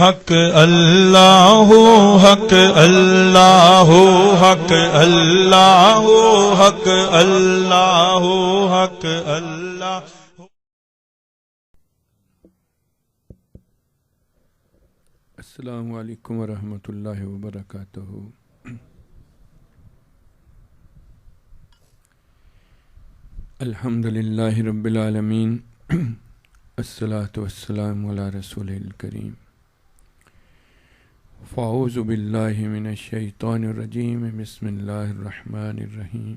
حق اللہ حق اللہ حق اللہ حق اللہ حق اللہ. السلام علیکم ورحمۃ اللہ وبرکاتہ. الحمد للہ رب العالمین الصلاۃ والسلام علی رسول الکریم. فاعوذ باللہ من الشیطان الرجیم. بسم اللہ الرحمن الرحیم.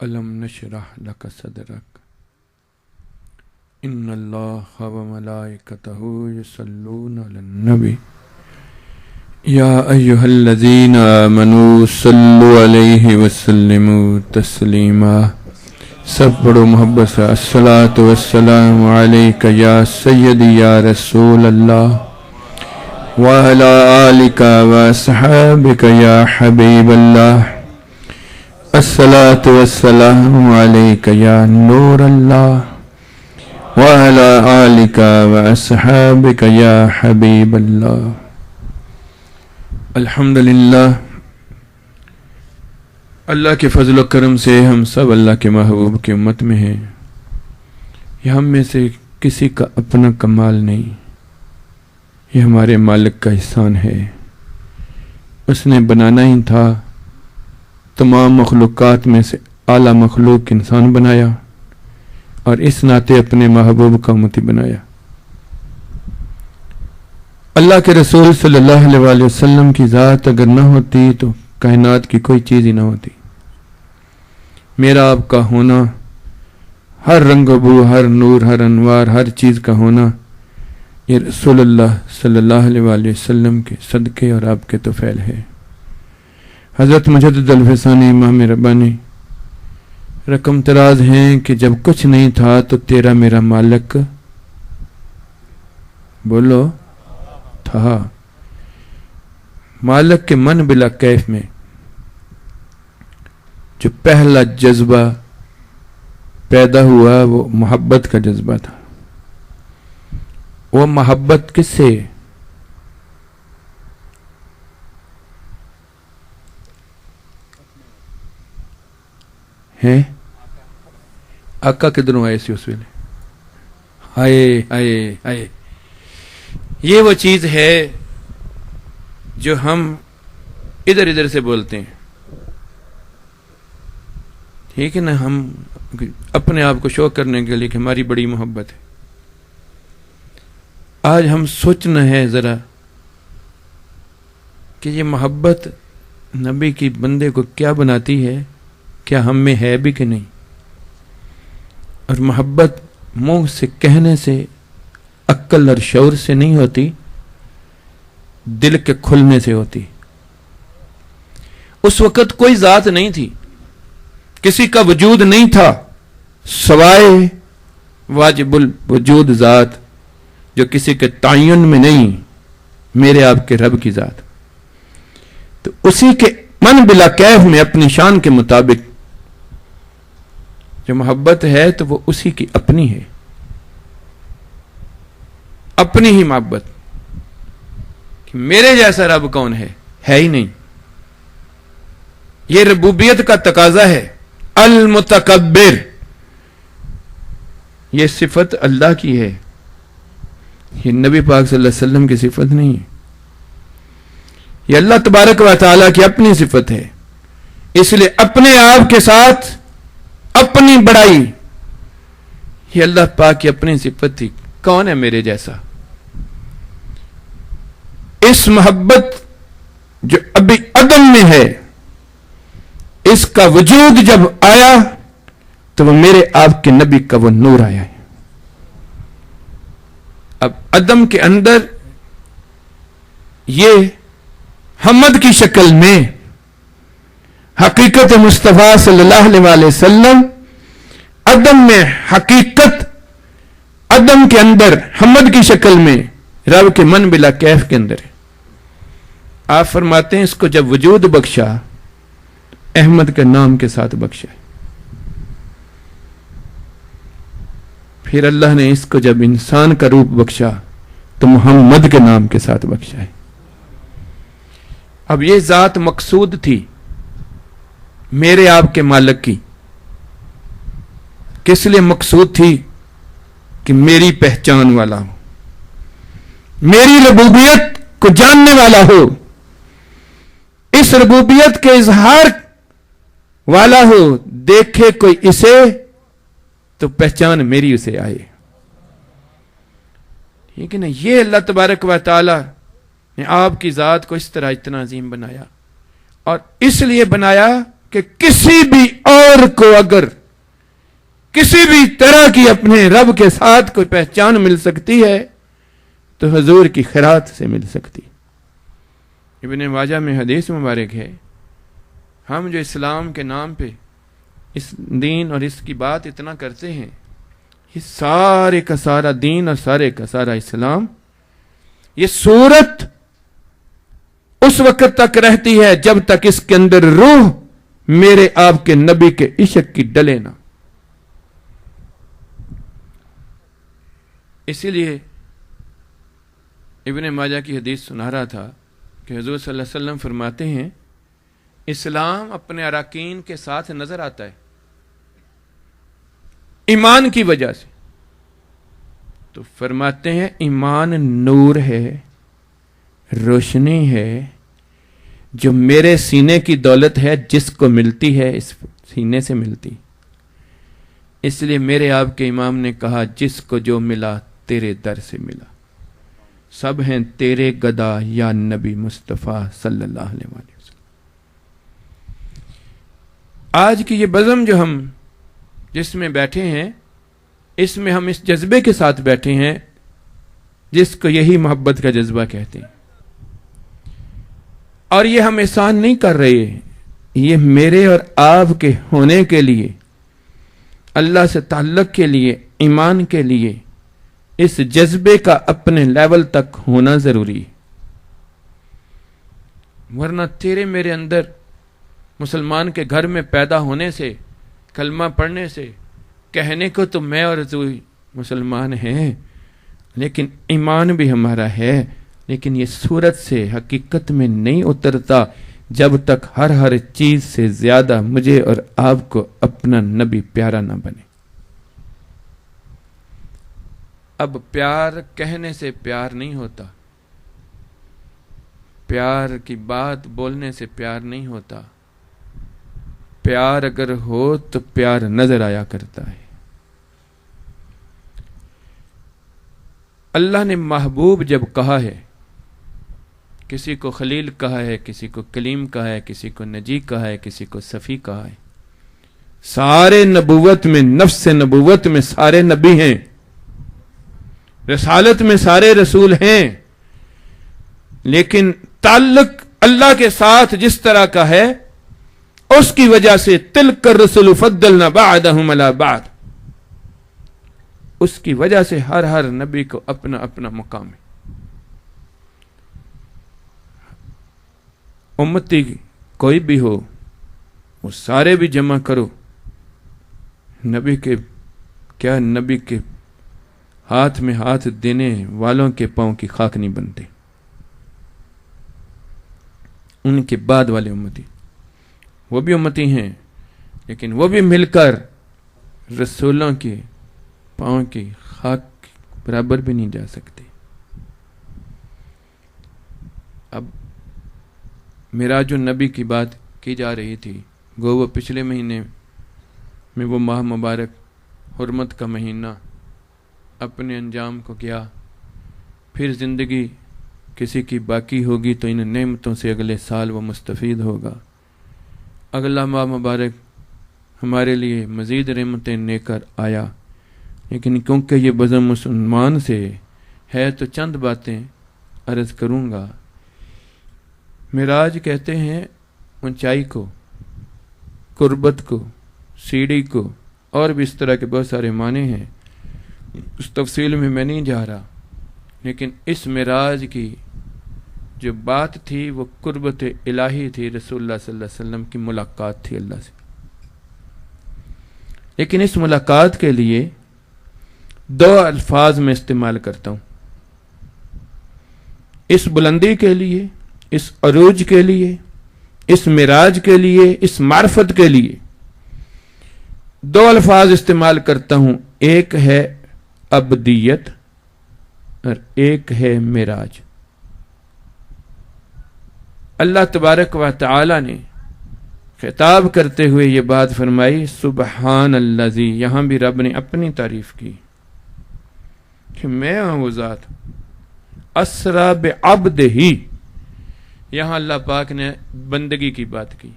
الم نشرح لک صدرک ان اللہ وملائکتہ یصلون علی النبی یا ایہا الذین آمنوا صلوا علیہ وسلموا تسلیما. سب پڑھو محبت سے. الصلاۃ والسلام علیک یا سیدی یا رسول اللہ وعلی آلک واصحابک یا حبیب اللہ. الصلاۃ والسلام علیک یا نور اللہ وعلی آلک واصحابک یا حبیب اللہ. الحمدللہ اللہ کے فضل و کرم سے ہم سب اللہ کے محبوب کی امت میں ہیں. یہ ہم میں سے کسی کا اپنا کمال نہیں، یہ ہمارے مالک کا احسان ہے. اس نے بنانا ہی تھا، تمام مخلوقات میں سے اعلیٰ مخلوق انسان بنایا اور اس ناطے اپنے محبوب کا امتی بنایا. اللہ کے رسول صلی اللہ علیہ وسلم کی ذات اگر نہ ہوتی تو کائنات کی کوئی چیز ہی نہ ہوتی. میرا آپ کا ہونا، ہر رنگ و بو، ہر نور، ہر انوار، ہر چیز کا ہونا، یہ رسول اللہ صلی اللہ علیہ وسلم کے صدقے اور آپ کے توفیل ہے. حضرت مجدد الفسانی امام ربانی رقم تراز ہیں کہ جب کچھ نہیں تھا تو تیرا میرا مالک بولو تھا. مالک کے من بلا کیف میں جو پہلا جذبہ پیدا ہوا وہ محبت کا جذبہ تھا. وہ محبت کس سے؟ ہے آقا کدھروں آئے سی اس ویلے؟ آئے آئے آئے. یہ وہ چیز ہے جو ہم ادھر ادھر سے بولتے ہیں، ٹھیک ہے نا، ہم اپنے آپ کو شو کرنے کے لیے کہ ہماری بڑی محبت ہے. آج ہم سوچنا ہے ذرا کہ یہ محبت نبی کی بندے کو کیا بناتی ہے، کیا ہم میں ہے بھی کہ نہیں. اور محبت منہ سے کہنے سے، عقل اور شعور سے نہیں ہوتی، دل کے کھلنے سے ہوتی. اس وقت کوئی ذات نہیں تھی، کسی کا وجود نہیں تھا سوائے واجب الوجود ذات جو کسی کے تعین میں نہیں، میرے آپ کے رب کی ذات. تو اسی کے من بلا کیف میں اپنی شان کے مطابق جو محبت ہے تو وہ اسی کی اپنی ہے، اپنی ہی محبت. کہ میرے جیسا رب کون ہے ہی نہیں. یہ ربوبیت کا تقاضا ہے. المتکبر، یہ صفت اللہ کی ہے، یہ نبی پاک صلی اللہ علیہ وسلم کی صفت نہیں ہے. یہ اللہ تبارک و تعالیٰ کی اپنی صفت ہے. اس لیے اپنے آپ کے ساتھ اپنی بڑائی، یہ اللہ پاک کی اپنی صفت تھی. کون ہے میرے جیسا؟ اس محبت جو ابھی عدم میں ہے، اس کا وجود جب آیا تو وہ میرے آپ کے نبی کا وہ نور آیا ہے. اب عدم کے اندر یہ حمد کی شکل میں حقیقت مصطفیٰ صلی اللہ علیہ وسلم، عدم میں حقیقت، عدم کے اندر حمد کی شکل میں رب کے من بلا کیف کے اندر ہے. آپ فرماتے ہیں اس کو جب وجود بخشا احمد کے نام کے ساتھ بخشا. پھر اللہ نے اس کو جب انسان کا روپ بخشا تو محمد کے نام کے ساتھ بخشا ہے. اب یہ ذات مقصود تھی میرے آپ کے مالک کی. کس لیے مقصود تھی؟ کہ میری پہچان والا ہو, میری ربوبیت کو جاننے والا ہو, اس ربوبیت کے اظہار والا ہو. دیکھے کوئی اسے تو پہچان میری اسے آئے. ٹھیک ہے نا. یہ اللہ تبارک و تعالی نے آپ کی ذات کو اس طرح اتنا عظیم بنایا, اور اس لیے بنایا کہ کسی بھی اور کو اگر کسی بھی طرح کی اپنے رب کے ساتھ کوئی پہچان مل سکتی ہے تو حضور کی خیرات سے مل سکتی. ابن ماجہ میں حدیث مبارک ہے, ہم جو اسلام کے نام پہ اس دین اور اس کی بات اتنا کرتے ہیں, یہ سارے کا سارا دین اور سارے کا سارا اسلام, یہ صورت اس وقت تک رہتی ہے جب تک اس کے اندر روح میرے آپ کے نبی کے عشق کی ڈلے نہ. اسی لیے ابن ماجہ کی حدیث سنا رہا تھا کہ حضور صلی اللہ علیہ وسلم فرماتے ہیں اسلام اپنے اراکین کے ساتھ نظر آتا ہے ایمان کی وجہ سے. تو فرماتے ہیں ایمان نور ہے, روشنی ہے, جو میرے سینے کی دولت ہے, جس کو ملتی ہے اس سینے سے ملتی. اس لیے میرے آپ کے امام نے کہا جس کو جو ملا تیرے در سے ملا, سب ہیں تیرے گدا یا نبی مصطفیٰ صلی اللہ علیہ وسلم. آج کی یہ بزم جو ہم جس میں بیٹھے ہیں, اس میں ہم اس جذبے کے ساتھ بیٹھے ہیں جس کو یہی محبت کا جذبہ کہتے ہیں. اور یہ ہم احسان نہیں کر رہے, یہ میرے اور آپ کے ہونے کے لیے, اللہ سے تعلق کے لیے, ایمان کے لیے اس جذبے کا اپنے لیول تک ہونا ضروری ہے. ورنہ تیرے میرے اندر مسلمان کے گھر میں پیدا ہونے سے, کلمہ پڑھنے سے, کہنے کو تو میں اور تو مسلمان ہیں, لیکن ایمان بھی ہمارا ہے, لیکن یہ صورت سے حقیقت میں نہیں اترتا جب تک ہر چیز سے زیادہ مجھے اور آپ کو اپنا نبی پیارا نہ بنے. اب پیار کہنے سے پیار نہیں ہوتا, پیار کی بات بولنے سے پیار نہیں ہوتا. پیار اگر ہو تو پیار نظر آیا کرتا ہے. اللہ نے محبوب جب کہا ہے, کسی کو خلیل کہا ہے, کسی کو کلیم کہا ہے, کسی کو نجی کہا ہے, کسی کو صفی کہا ہے. سارے نبوت میں, نفس نبوت میں سارے نبی ہیں, رسالت میں سارے رسول ہیں, لیکن تعلق اللہ کے ساتھ جس طرح کا ہے اس کی وجہ سے تلک الرسل فضلنا بعضهم علی بعض, اس کی وجہ سے ہر نبی کو اپنا اپنا مقام ہے. امتی کوئی بھی ہو, وہ سارے بھی جمع کرو, نبی کے کیا, نبی کے ہاتھ میں ہاتھ دینے والوں کے پاؤں کی خاک نہیں بنتے. ان کے بعد والے امتی, وہ بھی امتی ہیں, لیکن وہ بھی مل کر رسولوں کے پاؤں کی خاک برابر بھی نہیں جا سکتے. اب معراج النبی کی بات کی جا رہی تھی, گو وہ پچھلے مہینے میں وہ ماہ مبارک حرمت کا مہینہ اپنے انجام کو کیا. پھر زندگی کسی کی باقی ہوگی تو ان نعمتوں سے اگلے سال وہ مستفید ہوگا. اگلا ماہ مبارک ہمارے لیے مزید نعمتیں لے کر آیا, لیکن کیونکہ یہ بزم مسلمان سے ہے تو چند باتیں عرض کروں گا. معراج کہتے ہیں اونچائی کو, قربت کو, سیڑھی کو, اور بھی اس طرح کے بہت سارے معنی ہیں. اس تفصیل میں میں نہیں جا رہا, لیکن اس معراج کی جو بات تھی وہ قربت الہی تھی, رسول اللہ صلی اللہ علیہ وسلم کی ملاقات تھی اللہ سے. لیکن اس ملاقات کے لیے دو الفاظ میں استعمال کرتا ہوں اس بلندی کے لیے، اس عروج کے لیے، اس معراج کے لیے، اس معرفت کے لیے دو الفاظ استعمال کرتا ہوں، ایک ہے ابدیت اور ایک ہے معراج۔ اللہ تبارک و تعالی نے خطاب کرتے ہوئے یہ بات فرمائی، سبحان الذی، یہاں بھی رب نے اپنی تعریف کی کہ میں ہوں وہ ذات، اسرا بعبدہ، یہاں اللہ پاک نے بندگی کی بات کی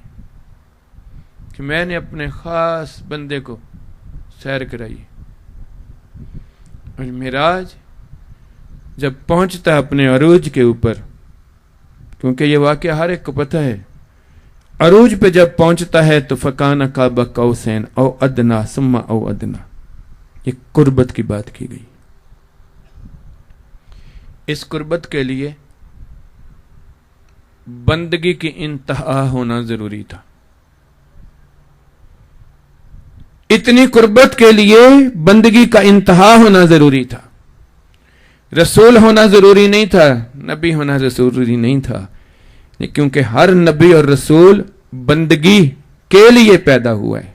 کہ میں نے اپنے خاص بندے کو سیر کرائی۔ اور معراج جب پہنچتا ہے اپنے عروج کے اوپر، کیونکہ یہ واقعہ ہر ایک کو پتہ ہے، عروج پہ جب پہنچتا ہے تو فکان قاب قوسین او ادنا ثم او ادنا، یہ قربت کی بات کی گئی۔ اس قربت کے لیے بندگی کی انتہا ہونا ضروری تھا۔ اتنی قربت کے لیے بندگی کا انتہا ہونا ضروری تھا۔ رسول ہونا ضروری نہیں تھا، نبی ہونا ضروری نہیں تھا، کیونکہ ہر نبی اور رسول بندگی کے لیے پیدا ہوا ہے۔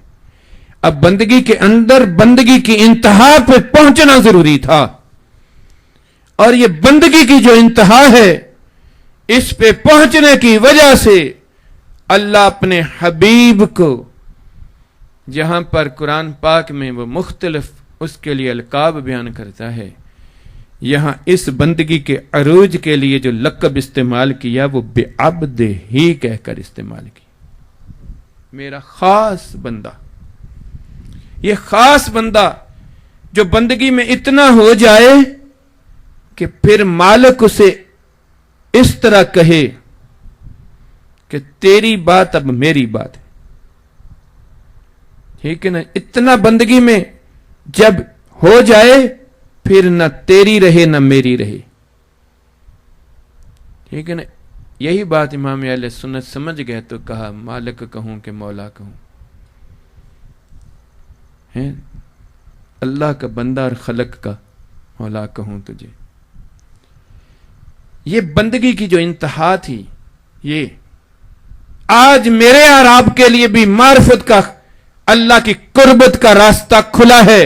اب بندگی کے اندر بندگی کی انتہا پہ پہنچنا ضروری تھا، اور یہ بندگی کی جو انتہا ہے اس پہ پہنچنے کی وجہ سے اللہ اپنے حبیب کو، جہاں پر قرآن پاک میں وہ مختلف اس کے لیے القاب بیان کرتا ہے، یہاں اس بندگی کے عروج کے لیے جو لقب استعمال کیا وہ بعبد ہی کہہ کر استعمال کیا، میرا خاص بندہ۔ یہ خاص بندہ جو بندگی میں اتنا ہو جائے کہ پھر مالک اسے اس طرح کہے کہ تیری بات اب میری بات ہے، ٹھیک ہے نا؟ اتنا بندگی میں جب ہو جائے پھر نہ تیری رہے نہ میری رہے، ٹھیک ہے نا؟ یہی بات امام اہل سنت سمجھ گئے تو کہا مالک کہوں کہ مولا کہوں، اللہ کا بندہ اور خلق کا مولا کہوں تجھے۔ یہ بندگی کی جو انتہا تھی، یہ آج میرے اور آپ کے لیے بھی معرفت کا، اللہ کی قربت کا راستہ کھلا ہے،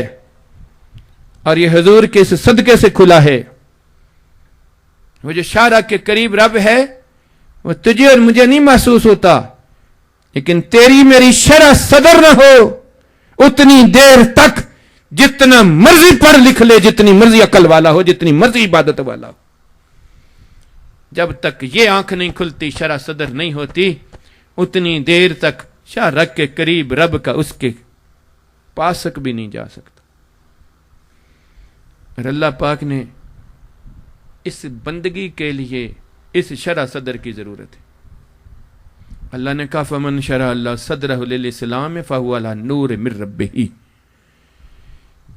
اور یہ حضور کے اس صدقے سے کھلا ہے۔ وہ جو شارع کے قریب رب ہے وہ تجھے اور مجھے نہیں محسوس ہوتا، لیکن تیری میری شرح صدر نہ ہو اتنی دیر تک جتنا مرضی پڑھ لکھ لے، جتنی مرضی عقل والا ہو، جتنی مرضی عبادت والا ہو، جب تک یہ آنکھ نہیں کھلتی، شرح صدر نہیں ہوتی، اتنی دیر تک شارع کے قریب رب کا اس کے پاسک بھی نہیں جا سکتا۔ اور اللہ پاک نے اس بندگی کے لیے اس شرح صدر کی ضرورت ہے۔ اللہ نے کہا فمن شرح اللہ صدرہ للاسلام فہو علی نور من ربہ،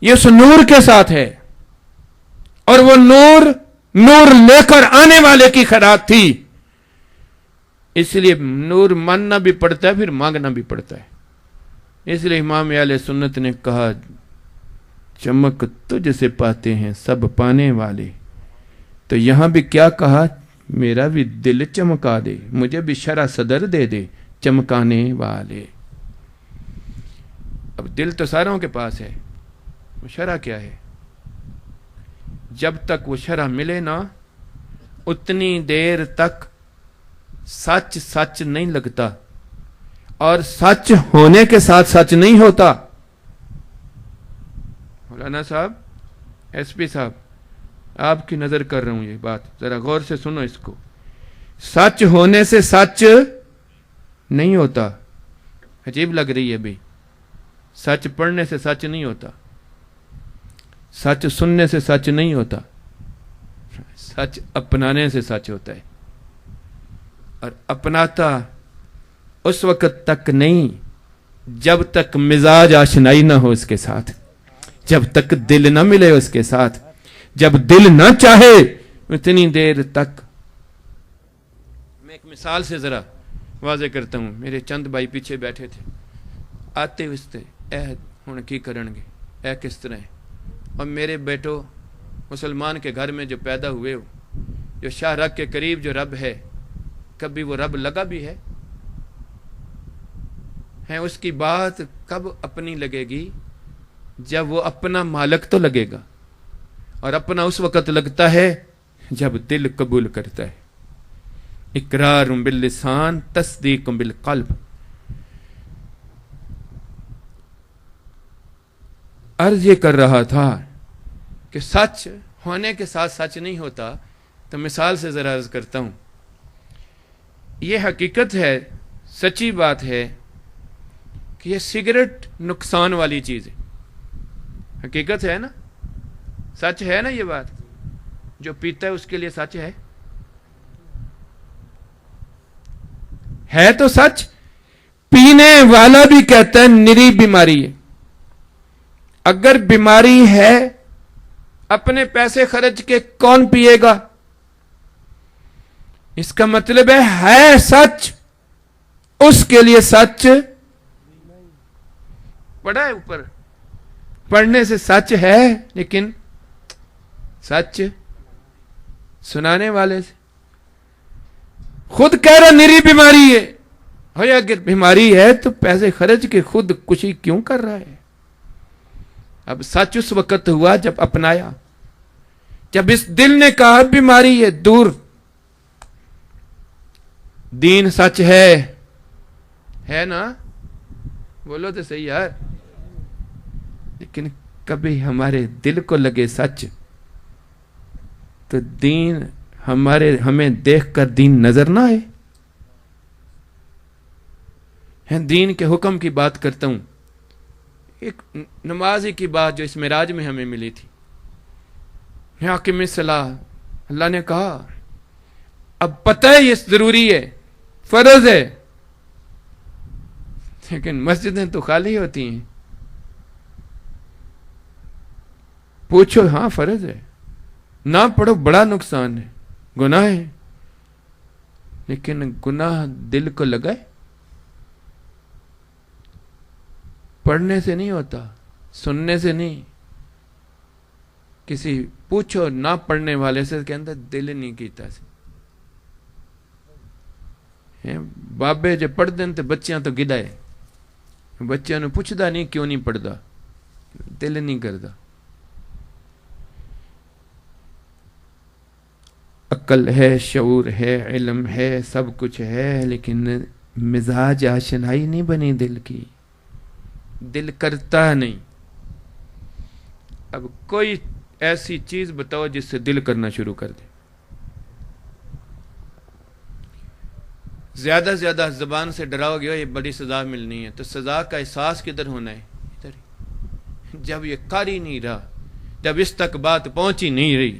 یہ اس نور کے ساتھ ہے، اور وہ نور لے کر آنے والے کی خیرات تھی، اس لیے نور ماننا بھی پڑتا ہے، پھر مانگنا بھی پڑتا ہے۔ اس لیے امام اہل سنت نے کہا چمک تجھ سے پاتے ہیں سب پانے والے، تو یہاں بھی کیا کہا، میرا بھی دل چمکا دے، مجھے بھی شرح صدر دے دے چمکانے والے۔ اب دل تو ساروں کے پاس ہے، وہ شرح کیا ہے؟ جب تک وہ شرح ملے نا اتنی دیر تک سچ سچ نہیں لگتا، اور سچ ہونے کے ساتھ سچ نہیں ہوتا۔ مولانا صاحب، ایس پی صاحب، آپ کی نظر کر رہا ہوں، یہ بات ذرا غور سے سنو اس کو۔ سچ ہونے سے سچ نہیں ہوتا، عجیب لگ رہی ہے بھی، سچ پڑھنے سے سچ نہیں ہوتا، سچ سننے سے سچ نہیں ہوتا، سچ اپنانے سے سچ ہوتا ہے، اور اپناتا اس وقت تک نہیں جب تک مزاج آشنائی نہ ہو اس کے ساتھ، جب تک دل نہ ملے اس کے ساتھ، جب دل نہ چاہے اتنی دیر تک۔ میں ایک مثال سے ذرا واضح کرتا ہوں۔ میرے چند بھائی پیچھے بیٹھے تھے، آتے وستے اے ہن کی کرن گے، اے کس طرح ہے، اور میرے بیٹو مسلمان کے گھر میں جو پیدا ہوئے ہو، جو شاہ رگ کے قریب جو رب ہے، کبھی وہ رب لگا بھی ہے؟ اس کی بات کب اپنی لگے گی؟ جب وہ اپنا مالک تو لگے گا، اور اپنا اس وقت لگتا ہے جب دل قبول کرتا ہے۔ اقرار باللسان تصدیق بالقلب۔ عرض یہ کر رہا تھا کہ سچ ہونے کے ساتھ سچ نہیں ہوتا، تو مثال سے ذرا عرض کرتا ہوں۔ یہ حقیقت ہے، سچی بات ہے کہ یہ سگریٹ نقصان والی چیز ہے۔ حقیقت ہے نا، سچ ہے نا یہ بات؟ جو پیتا ہے اس کے لیے سچ ہے تو سچ۔ پینے والا بھی کہتا ہے نری بیماری ہے۔ اگر بیماری ہے، اپنے پیسے خرچ کے کون پیے گا؟ اس کا مطلب ہے سچ، اس کے لیے سچ پڑھا ہے اوپر، پڑھنے سے سچ ہے، لیکن سچ سنانے والے سے خود کہہ رہا نری بیماری ہے۔ اگر بیماری ہے تو پیسے خرچ کے خود کشی کیوں کر رہا ہے؟ اب سچ اس وقت ہوا جب اپنایا، جب اس دل نے کہا بیماری ہے دور۔ دین سچ ہے نا؟ بولو تو صحیح یار۔ لیکن کبھی ہمارے دل کو لگے سچ تو دین ہمیں دیکھ کر دین نظر نہ آئے۔ دین کے حکم کی بات کرتا ہوں، ایک نمازی کی بات جو اس معراج میں ہمیں ملی تھی۔ حاکم الصلاۃ، اللہ نے کہا اب پتہ ہے یہ ضروری ہے، فرض ہے، لیکن مسجدیں تو خالی ہوتی ہیں۔ پوچھو، ہاں فرض ہے، نہ پڑھو بڑا نقصان ہے، گناہ ہے، لیکن گناہ دل کو لگائے، پڑھنے سے نہیں ہوتا، سننے سے نہیں۔ کسی پوچھو نہ پڑھنے والے سے کہ اندر دل نہیں کیتا سے بابے جو پڑھ دیں تو بچیاں تو گدائے، بچیاں نے پوچھدا نہیں کیوں نہیں پڑھدا، دل نہیں کردا۔ عقل ہے، شعور ہے، علم ہے، سب کچھ ہے، لیکن مزاج آشنائی نہیں بنی دل کی، دل کرتا نہیں۔ اب کوئی ایسی چیز بتاؤ جس سے دل کرنا شروع کر دے۔ زیادہ سے زیادہ زبان سے ڈراؤ گے یہ بڑی سزا ملنی ہے، تو سزا کا احساس کدھر ہونا ہے؟ ادھر۔ جب یہ کر ہی نہیں رہا، جب اس تک بات پہنچ ہی نہیں رہی،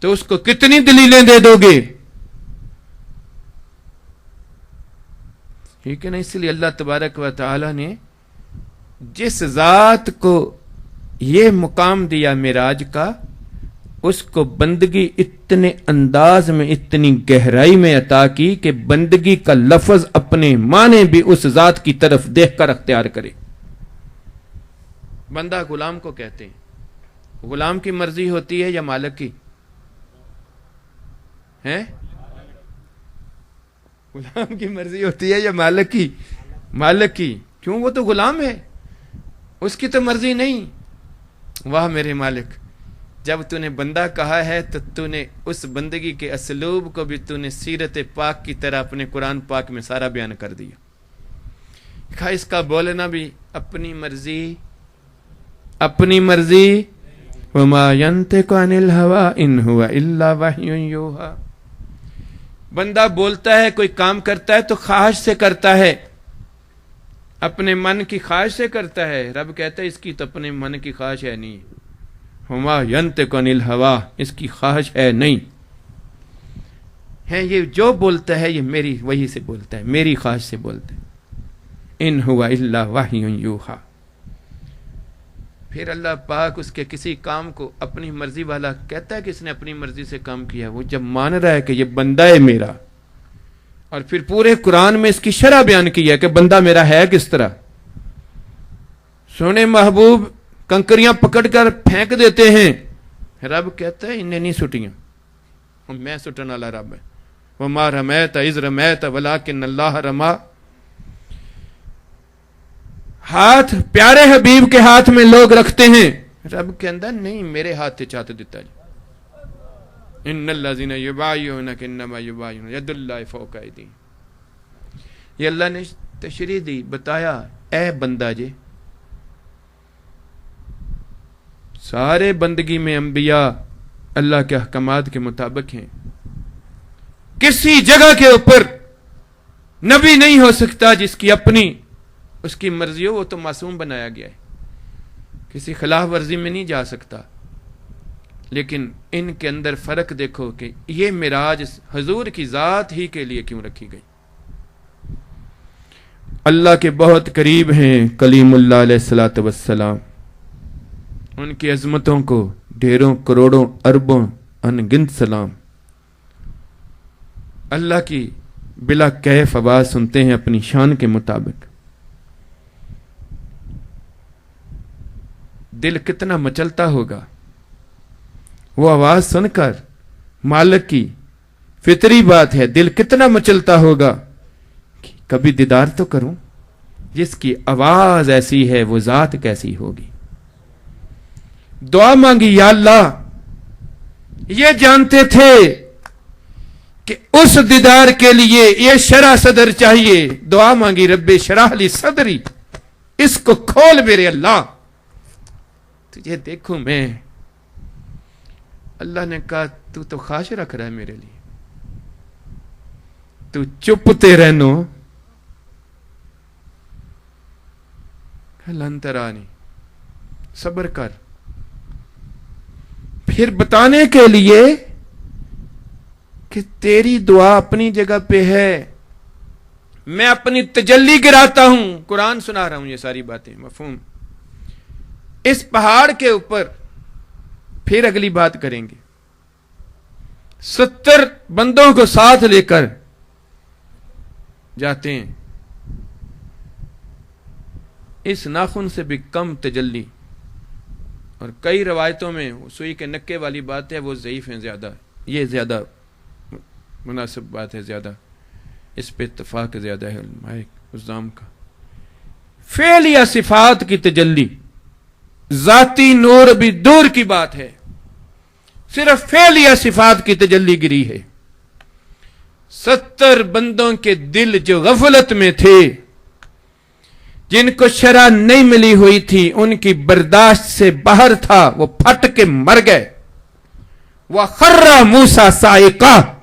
تو اس کو کتنی دلیلیں دے دو گے؟ ٹھیک ہے نا؟ اس لیے اللہ تبارک و تعالی نے جس ذات کو یہ مقام دیا معراج کا، اس کو بندگی اتنے انداز میں، اتنی گہرائی میں عطا کی کہ بندگی کا لفظ اپنے معنی بھی اس ذات کی طرف دیکھ کر اختیار کرے۔ بندہ غلام کو کہتے ہیں۔ غلام کی مرضی ہوتی ہے یا مالک کی؟ غلام کی مرضی ہوتی ہے یا مالک کی؟ مالک کی۔ کیوں؟ وہ تو غلام ہے، اس کی تو مرضی نہیں۔ واہ میرے مالک، جب تو نے بندہ کہا ہے تو تو نے اس بندگی کے اسلوب کو بھی تو نے سیرت پاک کی طرح اپنے قرآن پاک میں سارا بیان کر دیا۔ کہا اس کا بولنا بھی اپنی مرضی، اپنی مرضی۔ وما ينطق عن الهوى ان هو الا وحی یوحی۔ بندہ بولتا ہے، کوئی کام کرتا ہے تو خواہش سے کرتا ہے، اپنے من کی خواہش سے کرتا ہے۔ رب کہتا ہے اس کی تو اپنے من کی خواہش ہے نہیں۔ وما ينطق عن الهوى، اس کی خواہش ہے نہیں ہے، یہ جو بولتا ہے یہ میری وحی سے بولتا ہے، میری خواہش سے بولتا ہے۔ ان هو الا وحی یوحی۔ پھر اللہ پاک اس کے کسی کام کو اپنی مرضی والا کہتا ہے کہ اس نے اپنی مرضی سے کام کیا، وہ جب مان رہا ہے کہ یہ بندہ ہے میرا، اور پھر پورے قرآن میں اس کی شرح بیان کی ہے کہ بندہ میرا ہے کس طرح۔ سونے محبوب کنکریاں پکڑ کر پھینک دیتے ہیں. رب کہتا ہے انہیں نہیں سٹیاں, میں سٹن والا رب ہے. وما رمیت اذ رمیت ولکن اللہ رما. ہاتھ پیارے حبیب کے ہاتھ میں لوگ رکھتے ہیں, رب کے اندر نہیں, میرے ہاتھ سے چاہتے دیتا جی. ان الذین یبایعونک انما یبایعون ید اللہ فوق ایدیہم. یہ اللہ نے تشریح دی, بتایا اے بندہ جی, سارے بندگی میں انبیاء اللہ کے احکامات کے مطابق ہیں. کسی جگہ کے اوپر نبی نہیں ہو سکتا جس کی اپنی اس کی مرضی ہو, وہ تو معصوم بنایا گیا ہے, کسی خلاف ورزی میں نہیں جا سکتا. لیکن ان کے اندر فرق دیکھو کہ یہ معراج حضور کی ذات ہی کے لیے کیوں رکھی گئی. اللہ کے بہت قریب ہیں کلیم اللہ علیہ الصلوۃ والسلام, ان کی عظمتوں کو ڈھیروں کروڑوں اربوں انگنت سلام. اللہ کی بلا کیف آواز سنتے ہیں اپنی شان کے مطابق. دل کتنا مچلتا ہوگا وہ آواز سن کر, مالک کی فطری بات ہے, دل کتنا مچلتا ہوگا. کبھی دیدار تو کروں, جس کی آواز ایسی ہے وہ ذات کیسی ہوگی. دعا مانگی, یا اللہ یہ جانتے تھے کہ اس دیدار کے لیے یہ شرح صدر چاہیے. دعا مانگی, رب شرح لی صدری, اس کو کھول میرے اللہ, تجھے دیکھوں میں. اللہ نے کہا تو تو خواہش رکھ رہا ہے میرے لیے, تو چپتے رہنو. لن ترانی, صبر کر. پھر بتانے کے لیے کہ تیری دعا اپنی جگہ پہ ہے, میں اپنی تجلی گراتا ہوں. قرآن سنا رہا ہوں, یہ ساری باتیں مفہوم. اس پہاڑ کے اوپر پھر اگلی بات کریں گے. 70 بندوں کو ساتھ لے کر جاتے ہیں. اس ناخن سے بھی کم تجلی, اور کئی روایتوں میں سوئی کے نکے والی بات ہے وہ ضعیف ہیں زیادہ, یہ زیادہ مناسب بات ہے, زیادہ اس پہ اتفاق زیادہ ہے علماء عظام کا. فعل یا صفات کی تجلی, ذاتی نور بھی دور کی بات ہے, صرف فعل یا صفات کی تجلی گری ہے. 70 بندوں کے دل جو غفلت میں تھے, جن کو شرع نہیں ملی ہوئی تھی, ان کی برداشت سے باہر تھا, وہ پھٹ کے مر گئے. وَخَرَّ مُوسَىٰ صَاعِقًا,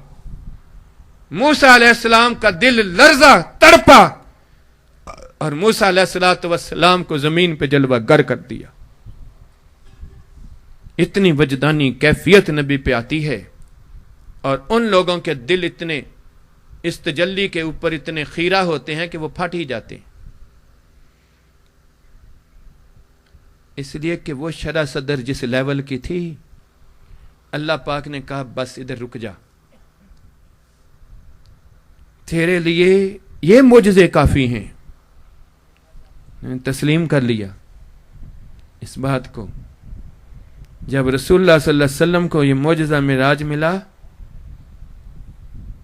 موسیٰ علیہ السلام کا دل لرزا, تڑپا, اور موسیٰ علیہ السلام کو زمین پہ جلوہ گر کر دیا. اتنی وجدانی کیفیت نبی پہ آتی ہے, اور ان لوگوں کے دل اتنے اس تجلی کے اوپر اتنے خیرہ ہوتے ہیں کہ وہ پھٹ ہی جاتے ہیں. اس لیے کہ وہ شرح صدر جس لیول کی تھی, اللہ پاک نے کہا بس ادھر رک جا, تیرے لیے یہ معجزے کافی ہیں. تسلیم کر لیا اس بات کو. جب رسول اللہ صلی اللہ علیہ وسلم کو یہ معجزہ معراج ملا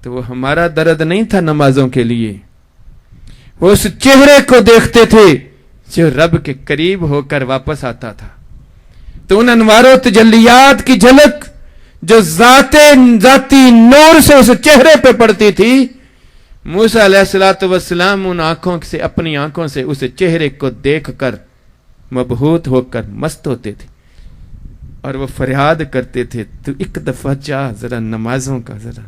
تو وہ ہمارا درد نہیں تھا نمازوں کے لیے, وہ اس چہرے کو دیکھتے تھے جو رب کے قریب ہو کر واپس آتا تھا. تو ان انوار و تجلیات کی جھلک جو ذاتی نور سے اس چہرے پہ پڑتی تھی, موسیٰ علیہ السلام ان آنکھوں سے, اپنی آنکھوں سے اس چہرے کو دیکھ کر مبہوت ہو کر مست ہوتے تھے, اور وہ فریاد کرتے تھے تو ایک دفعہ چاہ ذرا نمازوں کا. ذرا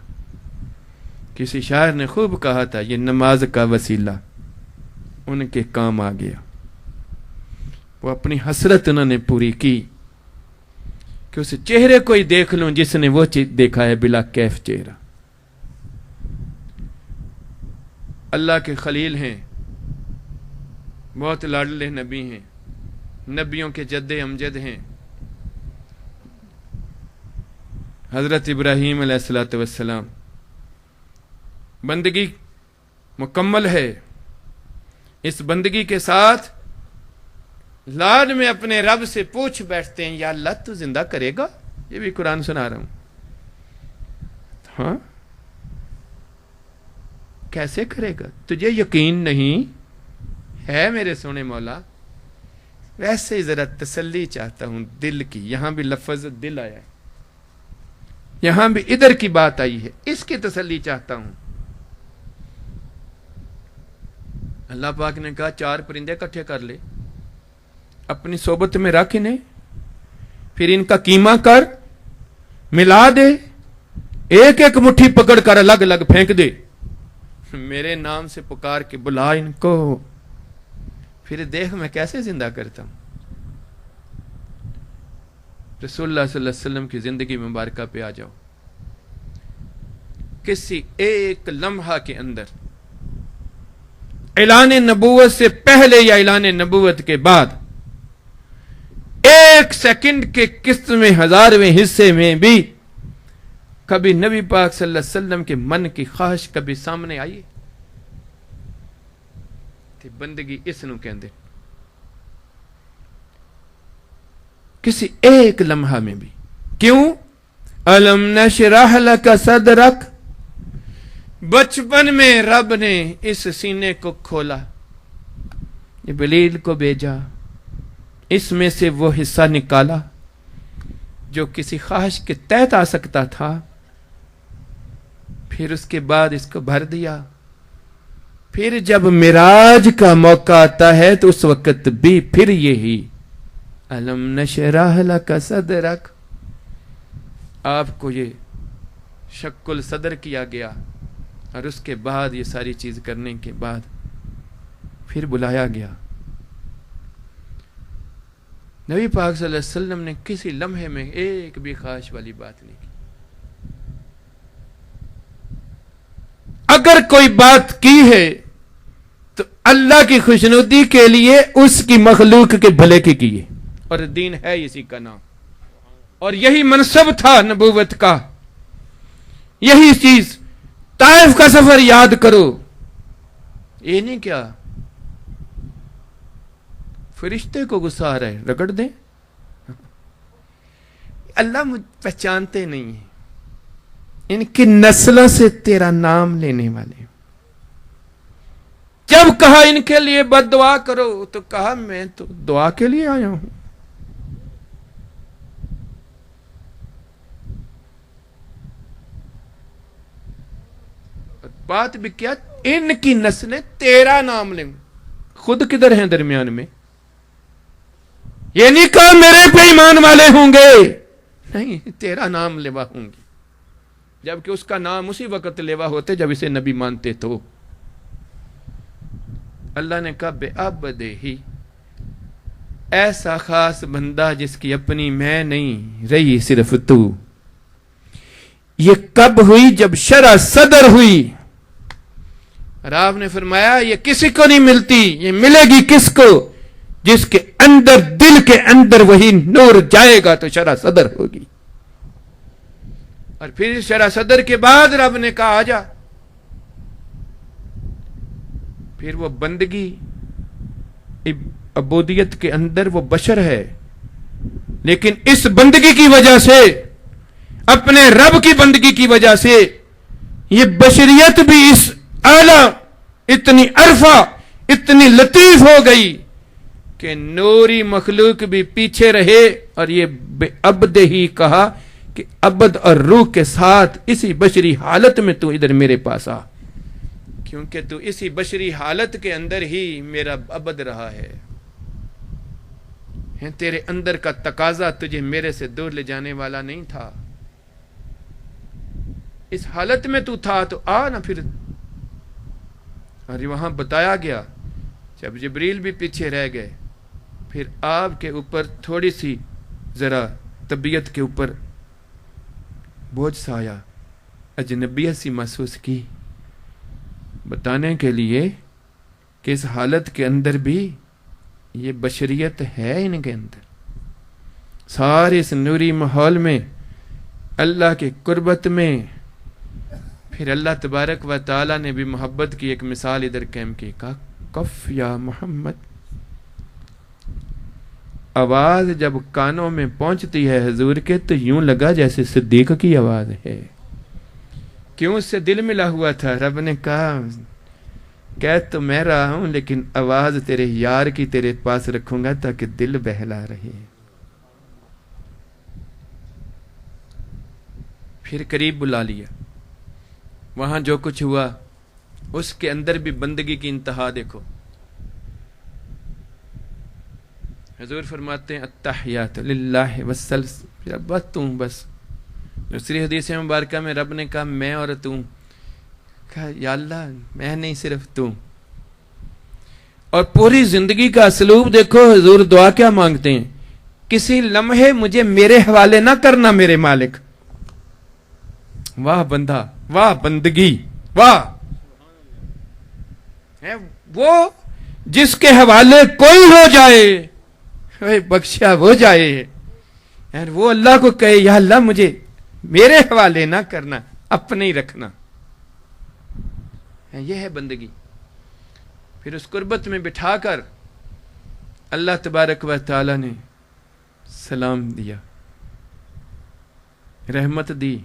کسی شاعر نے خوب کہا تھا, یہ نماز کا وسیلہ ان کے کام آ گیا. وہ اپنی حسرت انہوں نے پوری کی کہ اس چہرے کو ہی دیکھ لوں جس نے وہ چیز دیکھا ہے, بلا کیف چہرہ. اللہ کے خلیل ہیں, بہت لاڈلے نبی ہیں, نبیوں کے جد امجد ہیں. حضرت ابراہیم علیہ السلام بندگی مکمل ہے. اس بندگی کے ساتھ لاد میں اپنے رب سے پوچھ بیٹھتے ہیں یا اللہ تو زندہ کرے گا؟ یہ بھی قرآن سنا رہا ہوں. ہاں کیسے کرے گا؟ تجھے یقین نہیں ہے میرے سونے مولا؟ ویسے ہی ذرا تسلی چاہتا ہوں دل کی. یہاں بھی لفظ دل آیا ہے, یہاں بھی ادھر کی بات آئی ہے, اس کی تسلی چاہتا ہوں. اللہ پاک نے کہا 4 پرندے اکٹھے کر لے, اپنی صحبت میں رکھ انہیں, پھر ان کا قیمہ کر, ملا دے, ایک ایک مٹھی پکڑ کر الگ الگ پھینک دے, میرے نام سے پکار کے بلا ان کو, پھر دیکھ میں کیسے زندہ کرتا ہوں. رسول اللہ صلی اللہ علیہ وسلم کی زندگی مبارکہ پہ آ جاؤ. کسی ایک لمحہ کے اندر, اعلان نبوت سے پہلے یا اعلان نبوت کے بعد, 1 سیکنڈ کے قسط میں 1000ویں حصے میں بھی کبھی نبی پاک صلی اللہ علیہ وسلم کے من کی خواہش کبھی سامنے آئی؟ تے بندگی اس نو کہندے. کسی ایک لمحہ میں بھی. کیوں؟ الم نشرح لک صدرک, بچپن میں رب نے اس سینے کو کھولا, جبریل کو بھیجا, اس میں سے وہ حصہ نکالا جو کسی خواہش کے تحت آ سکتا تھا, پھر اس کے بعد اس کو بھر دیا. پھر جب معراج کا موقع آتا ہے تو اس وقت بھی پھر یہی الم نشرح لک صدرک, آپ کو یہ شکل صدر کیا گیا, اور اس کے بعد یہ ساری چیز کرنے کے بعد پھر بلایا گیا. نبی پاک صلی اللہ علیہ وسلم نے کسی لمحے میں ایک بھی خواہش والی بات نہیں کی. اگر کوئی بات کی ہے تو اللہ کی خوشنودی کے لیے, اس کی مخلوق کے بھلے کے کیے, اور دین ہے اسی کا نام, اور یہی منصب تھا نبوت کا. یہی چیز طائف کا سفر یاد کرو, یہ نہیں کیا فرشتے کو غصہ آ رہا ہے رگڑ دیں, اللہ پہچانتے نہیں ہیں, ان کی نسلوں سے تیرا نام لینے والے. جب کہا ان کے لیے بد دعا کرو تو کہا میں تو دعا کے لیے آیا ہوں. بات بھی کیا, ان کی نسلیں تیرا نام لیں. خود کدھر ہیں درمیان میں؟ یہ نہیں کہا میرے پہ ایمان والے ہوں گے, نہیں, تیرا نام لیوا ہوں گی. جبکہ اس کا نام اسی وقت لیوا ہوتے جب اسے نبی مانتے تو. اللہ نے کہا بے عبدہ ہی, ایسا خاص بندہ جس کی اپنی میں نہیں رہی صرف تو. یہ کب ہوئی؟ جب شرع صدر ہوئی. اور آپ نے فرمایا یہ کسی کو نہیں ملتی, یہ ملے گی کس کو؟ جس کے اندر, دل کے اندر وہی نور جائے گا تو شرع صدر ہوگی. اور پھر شرع صدر کے بعد رب نے کہا آجا. پھر وہ بندگی عبودیت کے اندر وہ بشر ہے, لیکن اس بندگی کی وجہ سے, اپنے رب کی بندگی کی وجہ سے, یہ بشریت بھی اس اعلیٰ, اتنی عرفہ, اتنی لطیف ہو گئی کہ نوری مخلوق بھی پیچھے رہے. اور یہ بے عبد ہی کہا کہ عبد اور روح کے ساتھ اسی بشری حالت میں تو ادھر میرے پاس آ, کیونکہ تو اسی بشری حالت کے اندر ہی میرا عبد رہا ہے. تیرے اندر کا تقاضا تجھے میرے سے دور لے جانے والا نہیں تھا. اس حالت میں تو تھا تو آ نا پھر. اور وہاں بتایا گیا جب جبریل بھی پیچھے رہ گئے, پھر آپ کے اوپر تھوڑی سی ذرا طبیعت کے اوپر بوجھ سا آیا, اجنبیت سی محسوس کی, بتانے کے لیے کہ اس حالت کے اندر بھی یہ بشریت ہے ان کے اندر. سارے اس نوری ماحول میں, اللہ کے قربت میں, پھر اللہ تبارک و تعالی نے بھی محبت کی ایک مثال ادھر قائم کی. کہا کف یا محمد, آواز جب کانوں میں پہنچتی ہے حضور کے تو یوں لگا جیسے صدیق کی آواز ہے. کیوں؟ اس سے دل ملا ہوا تھا. رب نے کہا کہہ تو میں رہا ہوں لیکن آواز تیرے یار کی تیرے پاس رکھوں گا تاکہ دل بہلا رہے. پھر قریب بلا لیا. وہاں جو کچھ ہوا اس کے اندر بھی بندگی کی انتہا دیکھو. حضور فرماتے ہیں التحیات للہ والسلام. بس تم بس. دوسری حدیث مبارکہ میں رب نے کہا میں اور تم. کہا یا اللہ میں نہیں صرف تم. اور پوری زندگی کا اسلوب دیکھو. حضور دعا کیا مانگتے ہیں؟ کسی لمحے مجھے میرے حوالے نہ کرنا میرے مالک. واہ بندہ، واہ بندگی، واہ. وہ جس کے حوالے کوئی ہو جائے بخشا ہو جائے. یار وہ اللہ کو کہے یا اللہ مجھے میرے حوالے نہ کرنا، اپنے ہی رکھنا. یہ ہے بندگی. پھر اس قربت میں بٹھا کر اللہ تبارک و تعالی نے سلام دیا، رحمت دی.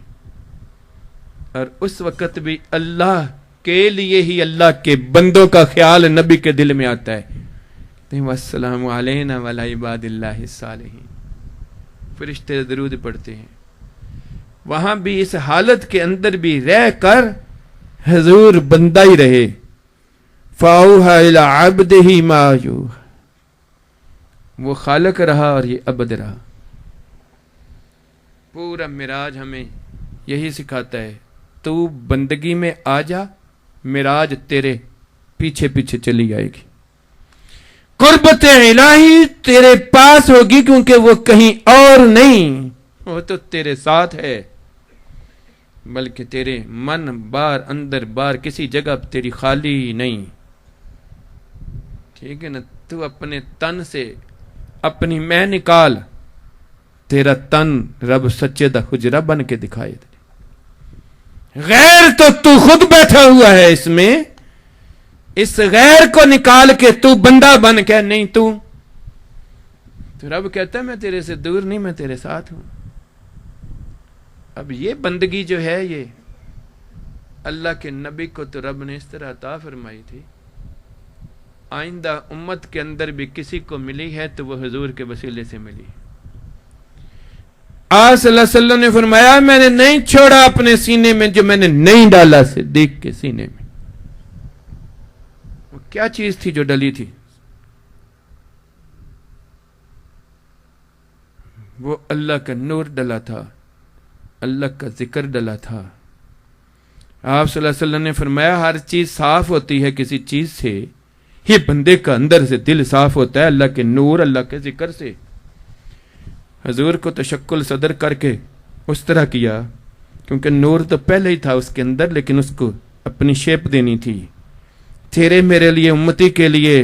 اور اس وقت بھی اللہ کے لیے ہی اللہ کے بندوں کا خیال نبی کے دل میں آتا ہے. والسلام علینا وعلی عباد اللہ الصالحین. فرشتے درود پڑھتے ہیں. وہاں بھی اس حالت کے اندر بھی رہ کر حضور بندہ ہی رہے. فَأَوْحَىٰ إِلَىٰ عَبْدِهِ مَا يُوحَىٰ. وہ خالق رہا اور یہ عبد رہا. پورا معراج ہمیں یہی سکھاتا ہے. تو بندگی میں آ جا، معراج تیرے پیچھے پیچھے چلی آئے گی. قربت الہی تیرے پاس ہوگی کیونکہ وہ کہیں اور نہیں، وہ تو تیرے ساتھ ہے. بلکہ تیرے من بار اندر بار کسی جگہ تیری خالی نہیں. ٹھیک ہے نا؟ تو اپنے تن سے اپنی میں نکال، تیرا تن رب سچے دا حجرہ بن کے دکھائے. غیر تو خود بیٹھا ہوا ہے اس میں. اس غیر کو نکال کے تو بندہ بن کے نہیں. تو رب کہتا ہے میں تیرے سے دور نہیں، میں تیرے ساتھ ہوں. اب یہ بندگی جو ہے یہ اللہ کے نبی کو تو رب نے اس طرح عطا فرمائی تھی. آئندہ امت کے اندر بھی کسی کو ملی ہے تو وہ حضور کے وسیلے سے ملی. آج صلی اللہ علیہ وسلم نے فرمایا میں نے نہیں چھوڑا اپنے سینے میں جو میں نے نہیں ڈالا صدیق کے سینے میں. وہ کیا چیز تھی جو ڈلی تھی؟ وہ اللہ کا نور ڈلا تھا، اللہ کا ذکر ڈلا تھا. آپ صلی اللہ علیہ وسلم نے فرمایا ہر چیز صاف ہوتی ہے کسی چیز سے، یہ بندے کا اندر سے دل صاف ہوتا ہے اللہ کے نور، اللہ کے ذکر سے. حضور کو تشکل صدر کر کے اس طرح کیا کیونکہ نور تو پہلے ہی تھا اس کے اندر، لیکن اس کو اپنی شیپ دینی تھی. تیرے میرے لیے امتی کے لیے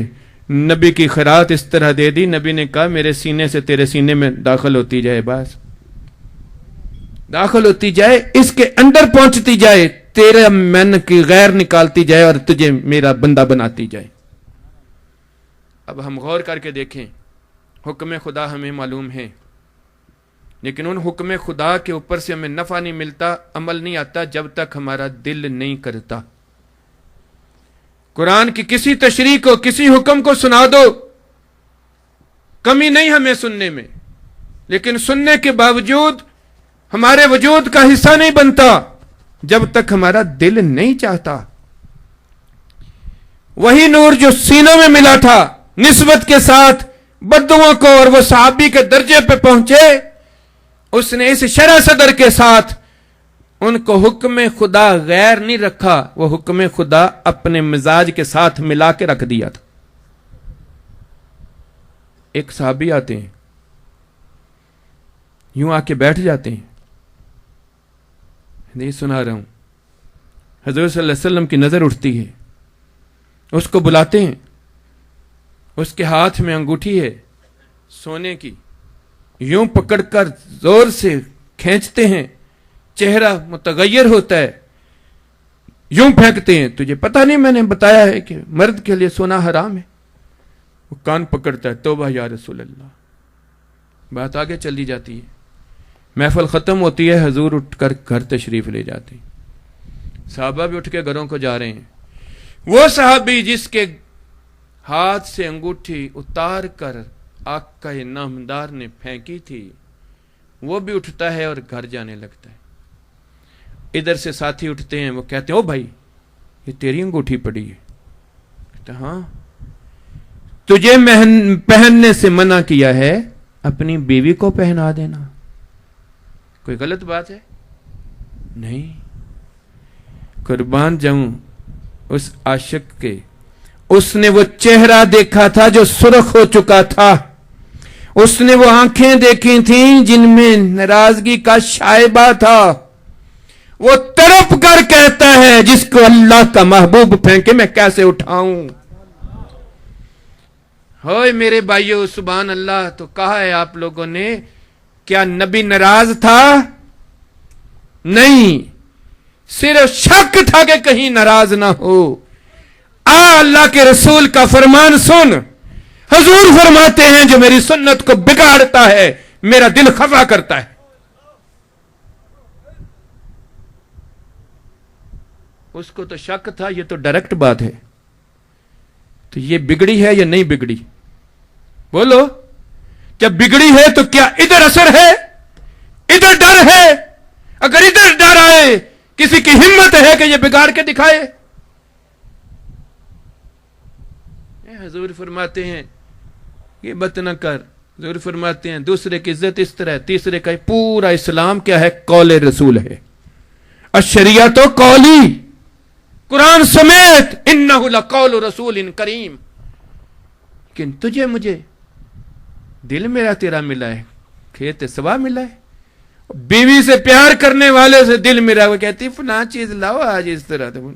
نبی کی خیرات اس طرح دے دی. نبی نے کہا میرے سینے سے تیرے سینے میں داخل ہوتی جائے، بس داخل ہوتی جائے، اس کے اندر پہنچتی جائے، تیرے من کی غیر نکالتی جائے اور تجھے میرا بندہ بناتی جائے. اب ہم غور کر کے دیکھیں. حکم خدا ہمیں معلوم ہے، لیکن ان حکم خدا کے اوپر سے ہمیں نفع نہیں ملتا، عمل نہیں آتا جب تک ہمارا دل نہیں کرتا. قرآن کی کسی تشریح کو، کسی حکم کو سنا دو، کمی نہیں ہمیں سننے میں، لیکن سننے کے باوجود ہمارے وجود کا حصہ نہیں بنتا جب تک ہمارا دل نہیں چاہتا. وہی نور جو سینوں میں ملا تھا نسبت کے ساتھ بدوؤں کو اور وہ صحابی کے درجے پہ پہنچے، اس نے اس شرح صدر کے ساتھ ان کو حکم خدا غیر نہیں رکھا، وہ حکم خدا اپنے مزاج کے ساتھ ملا کے رکھ دیا تھا. ایک صحابی آتے ہیں، یوں آ کے بیٹھ جاتے ہیں. نہیں سنا رہا ہوں، حضور صلی اللہ علیہ وسلم کی نظر اٹھتی ہے، اس کو بلاتے ہیں. اس کے ہاتھ میں انگوٹھی ہے سونے کی، یوں پکڑ کر زور سے کھینچتے ہیں، چہرہ متغیر ہوتا ہے، یوں پھینکتے ہیں. تجھے پتہ نہیں میں نے بتایا ہے کہ مرد کے لیے سونا حرام ہے؟ وہ کان پکڑتا ہے، توبہ یا رسول اللہ، بات آگے چلی جاتی ہے. محفل ختم ہوتی ہے, حضور اٹھ کر گھر تشریف لے جاتے ہیں. صحابہ بھی اٹھ کے گھروں کو جا رہے ہیں. وہ صحابی جس کے ہاتھ سے انگوٹھی اتار کر آقا نامدار نے پھینکی تھی, وہ بھی اٹھتا ہے اور گھر جانے لگتا ہے. ادھر سے ساتھی اٹھتے ہیں, وہ کہتے ہیں او بھائی یہ تیری انگوٹھی پڑی ہے. کہتا ہاں, تجھے پہننے سے منع کیا ہے, اپنی بیوی کو پہنا دینا. کوئی غلط بات ہے؟ نہیں. قربان جاؤں اس عاشق کے, اس نے وہ چہرہ دیکھا تھا جو سرخ ہو چکا تھا, اس نے وہ آنکھیں دیکھی تھیں جن میں ناراضگی کا شائبہ تھا. وہ تڑپ کر کہتا ہے جس کو اللہ کا محبوب پھینکے میں کیسے اٹھاؤں. ہوئے میرے بھائیو سبحان اللہ. تو کہا ہے آپ لوگوں نے, کیا نبی ناراض تھا؟ نہیں, صرف شک تھا کہ کہیں ناراض نہ ہو. اللہ کے رسول کا فرمان سن. حضور فرماتے ہیں جو میری سنت کو بگاڑتا ہے میرا دل خفا کرتا ہے. اس کو تو شک تھا, یہ تو ڈائریکٹ بات ہے. تو یہ بگڑی ہے یا نہیں بگڑی؟ بولو. جب بگڑی ہے تو کیا ادھر اثر ہے, ادھر ڈر ہے؟ اگر ادھر ڈر آئے, کسی کی ہمت ہے کہ یہ بگاڑ کے دکھائے؟ حضور فرماتے ہیں یہ بات نہ کر. حضور فرماتے ہیں دوسرے کی عزت اس طرح ہے. تیسرے کا پورا اسلام کیا ہے؟ قول رسول ہے. الشریعت تو قولی, قرآن سمیت انہ لقول رسول کریم. لیکن تجھے مجھے دل میرا تیرا ملا ہے, کھیت سوا ملا ہے. بیوی سے پیار کرنے والے سے دل میرا, وہ کہتی فلاں چیز لاؤ آج اس طرح. تو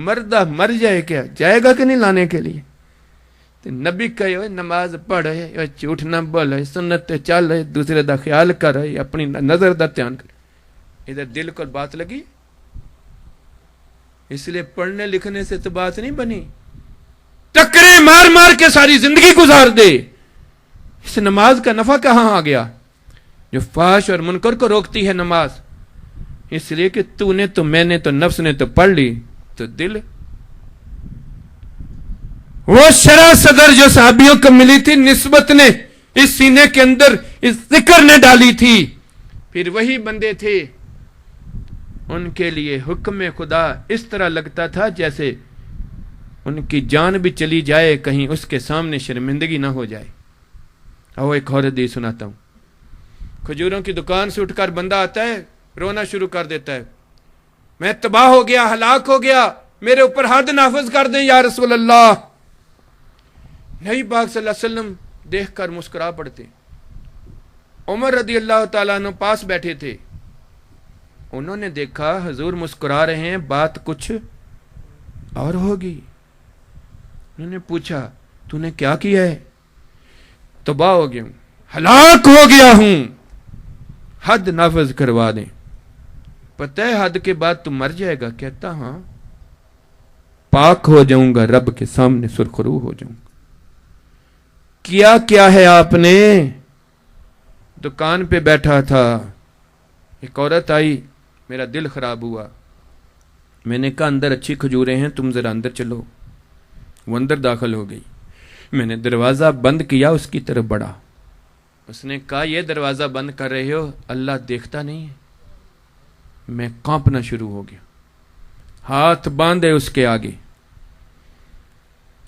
مردہ مر جائے کیا, جائے گا کہ نہیں لانے کے لیے؟ تو نبی کہے نماز پڑھ, جھوٹ نہ بول, سنت چل, دوسرے دا خیال کر, اپنی نظر دا دھیان کر. ادھر دل کو بات لگی. اس لیے پڑھنے لکھنے سے تو بات نہیں بنی. ٹکریں مار مار کے ساری زندگی گزار دے. اس نماز کا نفع کہاں آ گیا؟ جو فحش اور منکر کو روکتی ہے نماز. اس لیے کہ تو نے تو میں نے تو نفس نے تو پڑھ لی, تو دل. وہ شرح صدر جو صحابیوں کو ملی تھی, نسبت نے اس سینے کے اندر اس ذکر نے ڈالی تھی. پھر وہی بندے تھے, ان کے لیے حکم خدا اس طرح لگتا تھا جیسے ان کی جان بھی چلی جائے, کہیں اس کے سامنے شرمندگی نہ ہو جائے. آؤ ایک اور حدیث سناتا ہوں. کھجوروں کی دکان سے اٹھ کر بندہ آتا ہے, رونا شروع کر دیتا ہے, میں تباہ ہو گیا, ہلاک ہو گیا, میرے اوپر حد نافذ کر دیں یا رسول اللہ. نبی پاک صلی اللہ علیہ وسلم دیکھ کر مسکرا پڑتے. عمر رضی اللہ تعالیٰ عنہ پاس بیٹھے تھے, انہوں نے دیکھا حضور مسکرا رہے ہیں, بات کچھ اور ہوگی. انہوں نے پوچھا تو نے کیا کیا ہے؟ تباہ ہو گیا ہوں, ہلاک ہو گیا ہوں, حد نافذ کروا دیں. پتہ ہے حد کے بعد تو مر جائے گا؟ کہتا ہاں. پاک ہو جاؤں گا, رب کے سامنے سرخرو ہو جاؤں گا. کیا ہے آپ نے؟ دکان پہ بیٹھا تھا, ایک عورت آئی, میرا دل خراب ہوا. میں نے کہا اندر اچھی کھجوریں ہیں, تم ذرا اندر چلو. وہ اندر داخل ہو گئی. میں نے دروازہ بند کیا, اس کی طرف بڑھا. اس نے کہا یہ دروازہ بند کر رہے ہو, اللہ دیکھتا نہیں ہے؟ میں کانپنا شروع ہو گیا. ہاتھ باندھے اس کے آگے.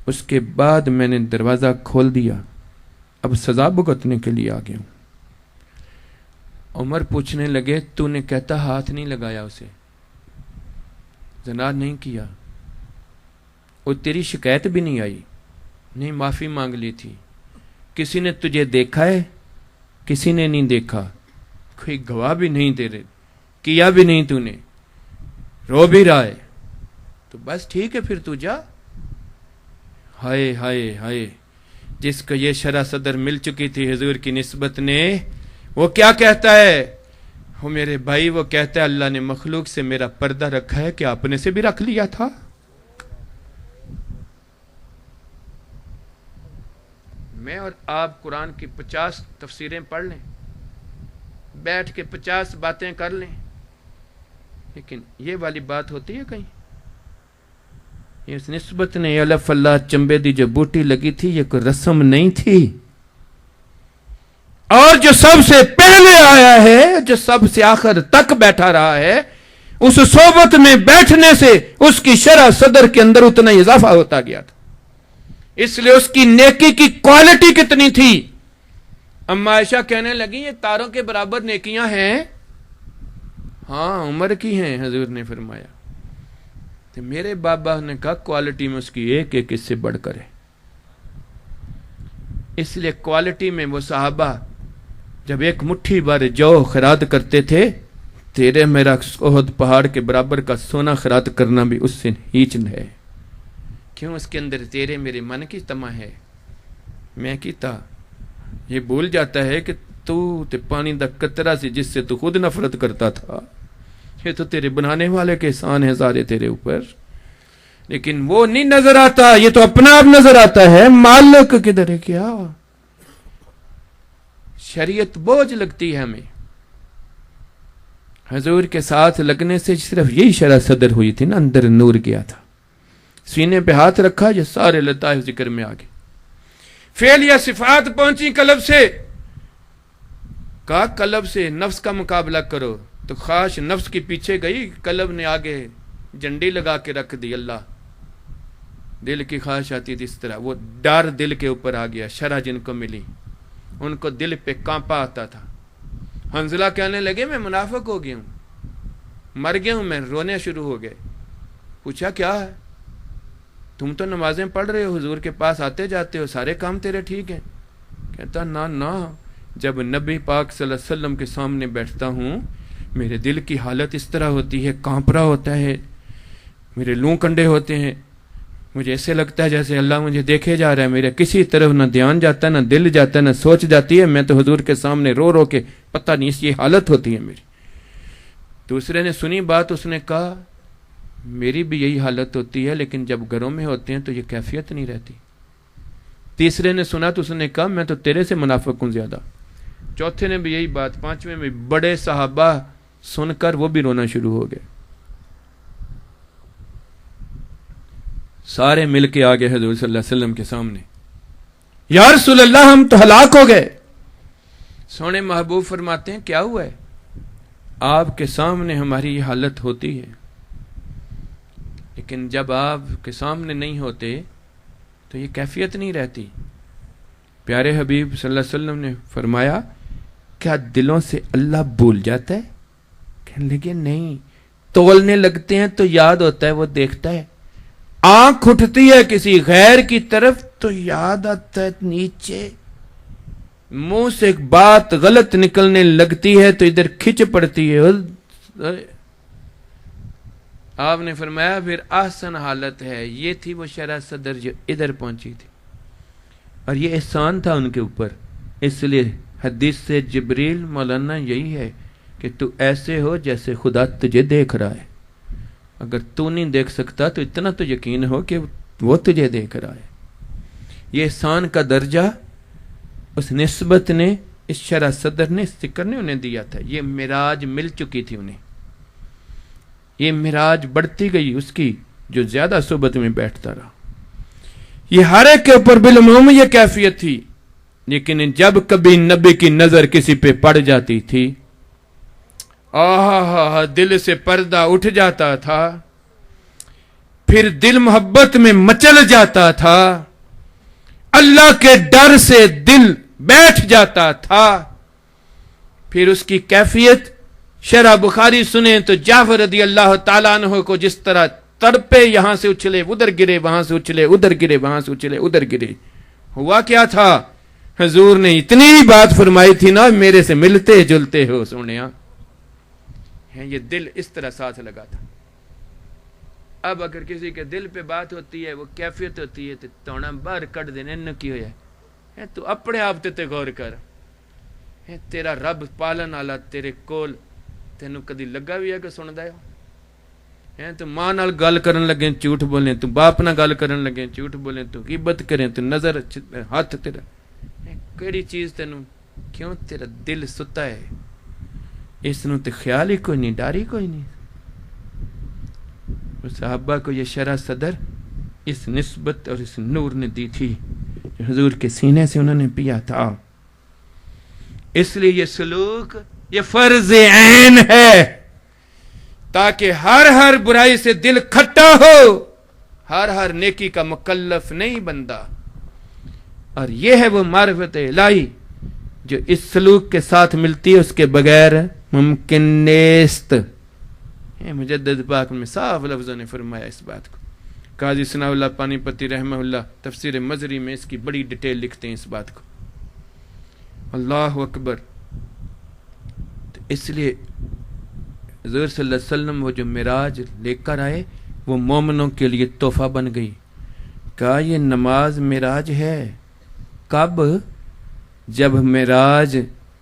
اس کے بعد میں نے دروازہ کھول دیا. اب سزا بھگتنے کے لیے آ گیا ہوں. عمر پوچھنے لگے تو نے کہتا ہاتھ نہیں لگایا, اسے زنا نہیں کیا, اور تیری شکایت بھی نہیں آئی, نہیں معافی مانگ لی تھی. کسی نے تجھے دیکھا ہے؟ کسی نے نہیں دیکھا. کوئی گواہ بھی نہیں دے رہے, کیا بھی نہیں تو نے, رو بھی رہا ہے, تو بس ٹھیک ہے پھر تو جا. ہائے ہائے ہائے, جس کو یہ شرح صدر مل چکی تھی حضور کی نسبت نے, وہ کیا کہتا ہے؟ وہ میرے بھائی, وہ کہتا ہے اللہ نے مخلوق سے میرا پردہ رکھا ہے کہ اپنے سے بھی رکھ لیا تھا. میں اور آپ قرآن کی 50 تفسیریں پڑھ لیں، بیٹھ کے 50 باتیں کر لیں، لیکن یہ والی بات ہوتی ہے کہیں؟ اس نسبت نے الف اللہ چمبے دی جو بوٹی لگی تھی یہ کوئی رسم نہیں تھی، اور جو سب سے پہلے آیا ہے، جو سب سے آخر تک بیٹھا رہا ہے، اس صحبت میں بیٹھنے سے اس کی شرح صدر کے اندر اتنا اضافہ ہوتا گیا تھا، اس لیے اس کی نیکی کی کوالٹی کتنی تھی۔ اما عائشہ کہنے لگی یہ تاروں کے برابر نیکیاں ہیں؟ ہاں عمر کی ہیں، حضور نے فرمایا۔ تو میرے بابا نے کہا کوالٹی میں اس کی ایک ایک اس سے بڑھ کر ہے، اس لیے کوالٹی میں وہ صحابہ جب ایک مٹھی بھر جو خیرات کرتے تھے، تیرے میرا احد پہاڑ کے برابر کا سونا خیرات کرنا بھی اس سے ہیچ ہے، کیوں؟ اس کے اندر تیرے میرے من کی تما ہے۔ میں کیتا یہ بھول جاتا ہے کہ تو تے پانی دا قطرہ سی جس سے تو خود نفرت کرتا تھا، یہ تو تیرے بنانے والے کے احسان ہے سارے تیرے اوپر، لیکن وہ نہیں نظر آتا، یہ تو اپنا آپ نظر آتا ہے، مالک کدھر ہے؟ کیا شریعت بوجھ لگتی ہے ہمیں؟ حضور کے ساتھ لگنے سے صرف یہی شرح صدر ہوئی تھی نا، اندر نور گیا تھا، سینے پہ ہاتھ رکھا، یہ سارے لطائف ذکر میں آگے، فعل یا صفات پہنچی قلب سے، کہا قلب سے نفس کا مقابلہ کرو، تو خواہش نفس کے پیچھے گئی، قلب نے آگے جنڈی لگا کے رکھ دی، اللہ دل کی خواہش آتی تھی اس طرح، وہ ڈر دل کے اوپر آ گیا، شرح جن کو ملی ان کو دل پہ کانپا آتا تھا۔ حنظلہ کہنے لگے میں منافق ہو گیا ہوں، مر گیا ہوں میں، رونے شروع ہو گئے۔ پوچھا کیا ہے؟ تم تو نمازیں پڑھ رہے ہو، حضور کے پاس آتے جاتے ہو، سارے کام تیرے ٹھیک ہیں؟ کہتا نہ، جب نبی پاک صلی اللہ علیہ وسلم کے سامنے بیٹھتا ہوں میرے دل کی حالت اس طرح ہوتی ہے، کانپ رہا ہوتا ہے، میرے لوں کنڈے ہوتے ہیں، مجھے ایسے لگتا ہے جیسے اللہ مجھے دیکھے جا رہا ہے، میرے کسی طرف نہ دھیان جاتا ہے، نہ دل جاتا ہے، نہ سوچ جاتی ہے، میں تو حضور کے سامنے رو رو کے پتہ نہیں اس یہ حالت ہوتی ہے میری۔ دوسرے نے سنی بات، اس نے کہا میری بھی یہی حالت ہوتی ہے، لیکن جب گھروں میں ہوتے ہیں تو یہ کیفیت نہیں رہتی۔ تیسرے نے سنا تو اس نے کہا میں تو تیرے سے منافق ہوں زیادہ۔ چوتھے نے بھی یہی بات، پانچویں میں بڑے صحابہ سن کر وہ بھی رونا شروع ہو گئے، سارے مل کے آگے حضور صلی اللہ علیہ وسلم کے سامنے، یا رسول اللہ ہم تو ہلاک ہو گئے۔ سونے محبوب فرماتے ہیں کیا ہوا ہے؟ آپ کے سامنے ہماری یہ حالت ہوتی ہے، لیکن جب آپ کے سامنے نہیں ہوتے تو یہ کیفیت نہیں رہتی۔ پیارے حبیب صلی اللہ علیہ وسلم نے فرمایا کیا دلوں سے اللہ بھول جاتا ہے؟ کہنے لگے نہیں، تولنے لگتے ہیں تو یاد ہوتا ہے، وہ دیکھتا ہے، آنکھ اٹھتی ہے کسی غیر کی طرف تو یاد آتا ہے نیچے، منہ سے ایک بات غلط نکلنے لگتی ہے تو ادھر کھچ پڑتی ہے۔ آپ نے فرمایا پھر احسن حالت ہے، یہ تھی وہ شرح صدر جو ادھر پہنچی تھی، اور یہ احسان تھا ان کے اوپر۔ اس لیے حدیث سے جبریل مولانا یہی ہے کہ تو ایسے ہو جیسے خدا تجھے دیکھ رہا ہے، اگر تو نہیں دیکھ سکتا تو اتنا تو یقین ہو کہ وہ تجھے دیکھ رہا ہے۔ یہ احسان کا درجہ اس نسبت نے، اس شرح صدر نے، اس ذکر نے انہیں دیا تھا۔ یہ معراج مل چکی تھی انہیں، یہ معراج بڑھتی گئی اس کی جو زیادہ صحبت میں بیٹھتا رہا۔ یہ ہر ایک کے اوپر بالعموم یہ کیفیت تھی، لیکن جب کبھی نبی کی نظر کسی پہ پڑ جاتی تھی، دل سے پردہ اٹھ جاتا تھا، پھر دل محبت میں مچل جاتا تھا، اللہ کے ڈر سے دل بیٹھ جاتا تھا، پھر اس کی کیفیت شرح بخاری سنیں تو جعفر رضی اللہ تعالیٰ عنہ کو جس طرح تڑپے، یہاں سے اچھلے ادھر گرے، وہاں سے اچھلے ادھر گرے، وہاں سے اچھلے ادھر گرے۔ ہوا کیا تھا؟ حضور نے اتنی بات فرمائی تھی نا، میرے سے ملتے جلتے ہو سونیا، یہ دل اس طرح ساتھ لگا تھا۔ اب اگر کسی کے دل پہ بات ہوتی ہے، وہ کیفیت ہوتی ہے، تو توڑا باہر کٹ دینے نہ کی ہویا ہے، تو اپنے آپ تے غور کر، تیرا رب پالن والا تیرے کول تینوں کدی لگا بھی ہے کہ سندا ہے؟ تو ماں نال گل کرن لگے جھوٹ بولیں، تو باپ نال گل کرن لگے جھوٹ بولیں، تو غیبت کریں تو نظر ہاتھ تیرا کیڑی چیز تینوں کیوں تیرا دل ستا ہے اس نو تے خیال ہی کوئی نہیں ڈاری کوئی نہیں صحابہ کو یہ شرح صدر اس نسبت اور اس نور نے دی تھی جو حضور کے سینے سے انہوں نے پیا تھا اس لیے یہ سلوک یہ فرض عین ہے تاکہ ہر برائی سے دل کھٹا ہو ہر نیکی کا مکلف نہیں بندہ اور یہ ہے وہ معرفت الہی جو اس سلوک کے ساتھ ملتی ہے اس کے بغیر ممکن نیست مجدد پاک میں صاف لفظوں نے فرمایا اس بات کو قاضی ثناء اللہ پانی پتی رحمہ اللہ تفسیر مظہری میں اس کی بڑی ڈیٹیل لکھتے ہیں اس بات کو اللہ اکبر اس لیے حضور صلی اللہ علیہ وسلم وہ جو معراج لے کر آئے وہ مومنوں کے لیے تحفہ بن گئی کہا یہ نماز معراج ہے کب جب معراج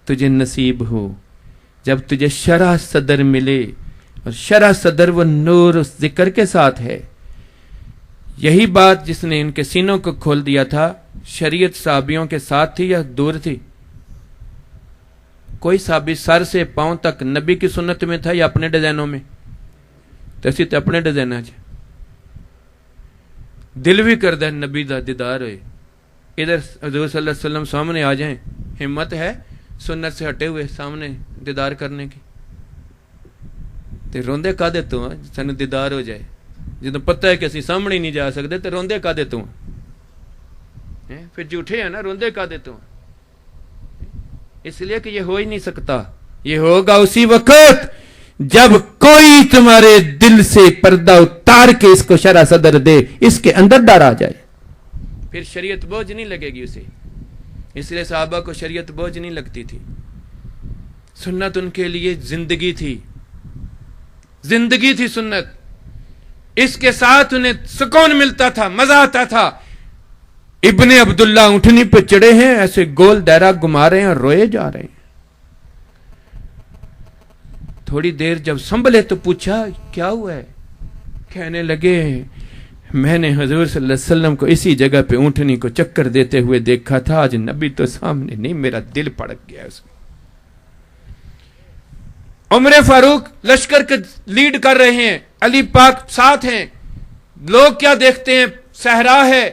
تجھے نصیب ہو جب تجھے شرح صدر ملے اور شرح صدر وہ نور اس ذکر کے ساتھ ہے یہی بات جس نے ان کے سینوں کو کھول دیا تھا شریعت صحابیوں کے ساتھ تھی یا دور تھی کوئی صحابی سر سے پاؤں تک نبی کی سنت میں تھا یا اپنے ڈیزائنوں میں تو اسی تو اپنے ڈیزائن دل بھی کردہ نبی دا دیدار ہوئے ادھر حضور صلی اللہ علیہ وسلم سامنے آ جائیں ہمت ہے سنت سے ہٹے ہوئے سامنے دیدار کرنے کی تے روندے کا دے تو سانو دیدار ہو جائے جدوں پتہ ہے کہ اسی سامنے نہیں جا سکتے تے روندے کا دے تو پھر جھوٹے ہیں نا روندے کا دے تو اس لیے کہ یہ ہو ہی نہیں سکتا یہ ہوگا اسی وقت جب کوئی تمہارے دل سے پردہ اتار کے اس کو شرح صدر دے اس کے اندر ڈر آ جائے پھر شریعت بوجھ نہیں لگے گی اسے اس لیے صحابہ کو شریعت بوجھ نہیں لگتی تھی سنت ان کے لیے زندگی تھی سنت اس کے ساتھ انہیں سکون ملتا تھا مزہ آتا تھا ابن عبداللہ اونٹنی پہ چڑھے ہیں ایسے گول دائرہ گھما رہے ہیں اور روئے جا رہے ہیں تھوڑی دیر جب سنبھلے تو پوچھا کیا ہوا ہے کہنے لگے میں نے حضور صلی اللہ علیہ وسلم کو اسی جگہ پہ اونٹنی کو چکر دیتے ہوئے دیکھا تھا آج نبی تو سامنے نہیں میرا دل پڑک گیا اس میں عمر فاروق لشکر کے لیڈ کر رہے ہیں علی پاک ساتھ ہیں لوگ کیا دیکھتے ہیں صحرا ہے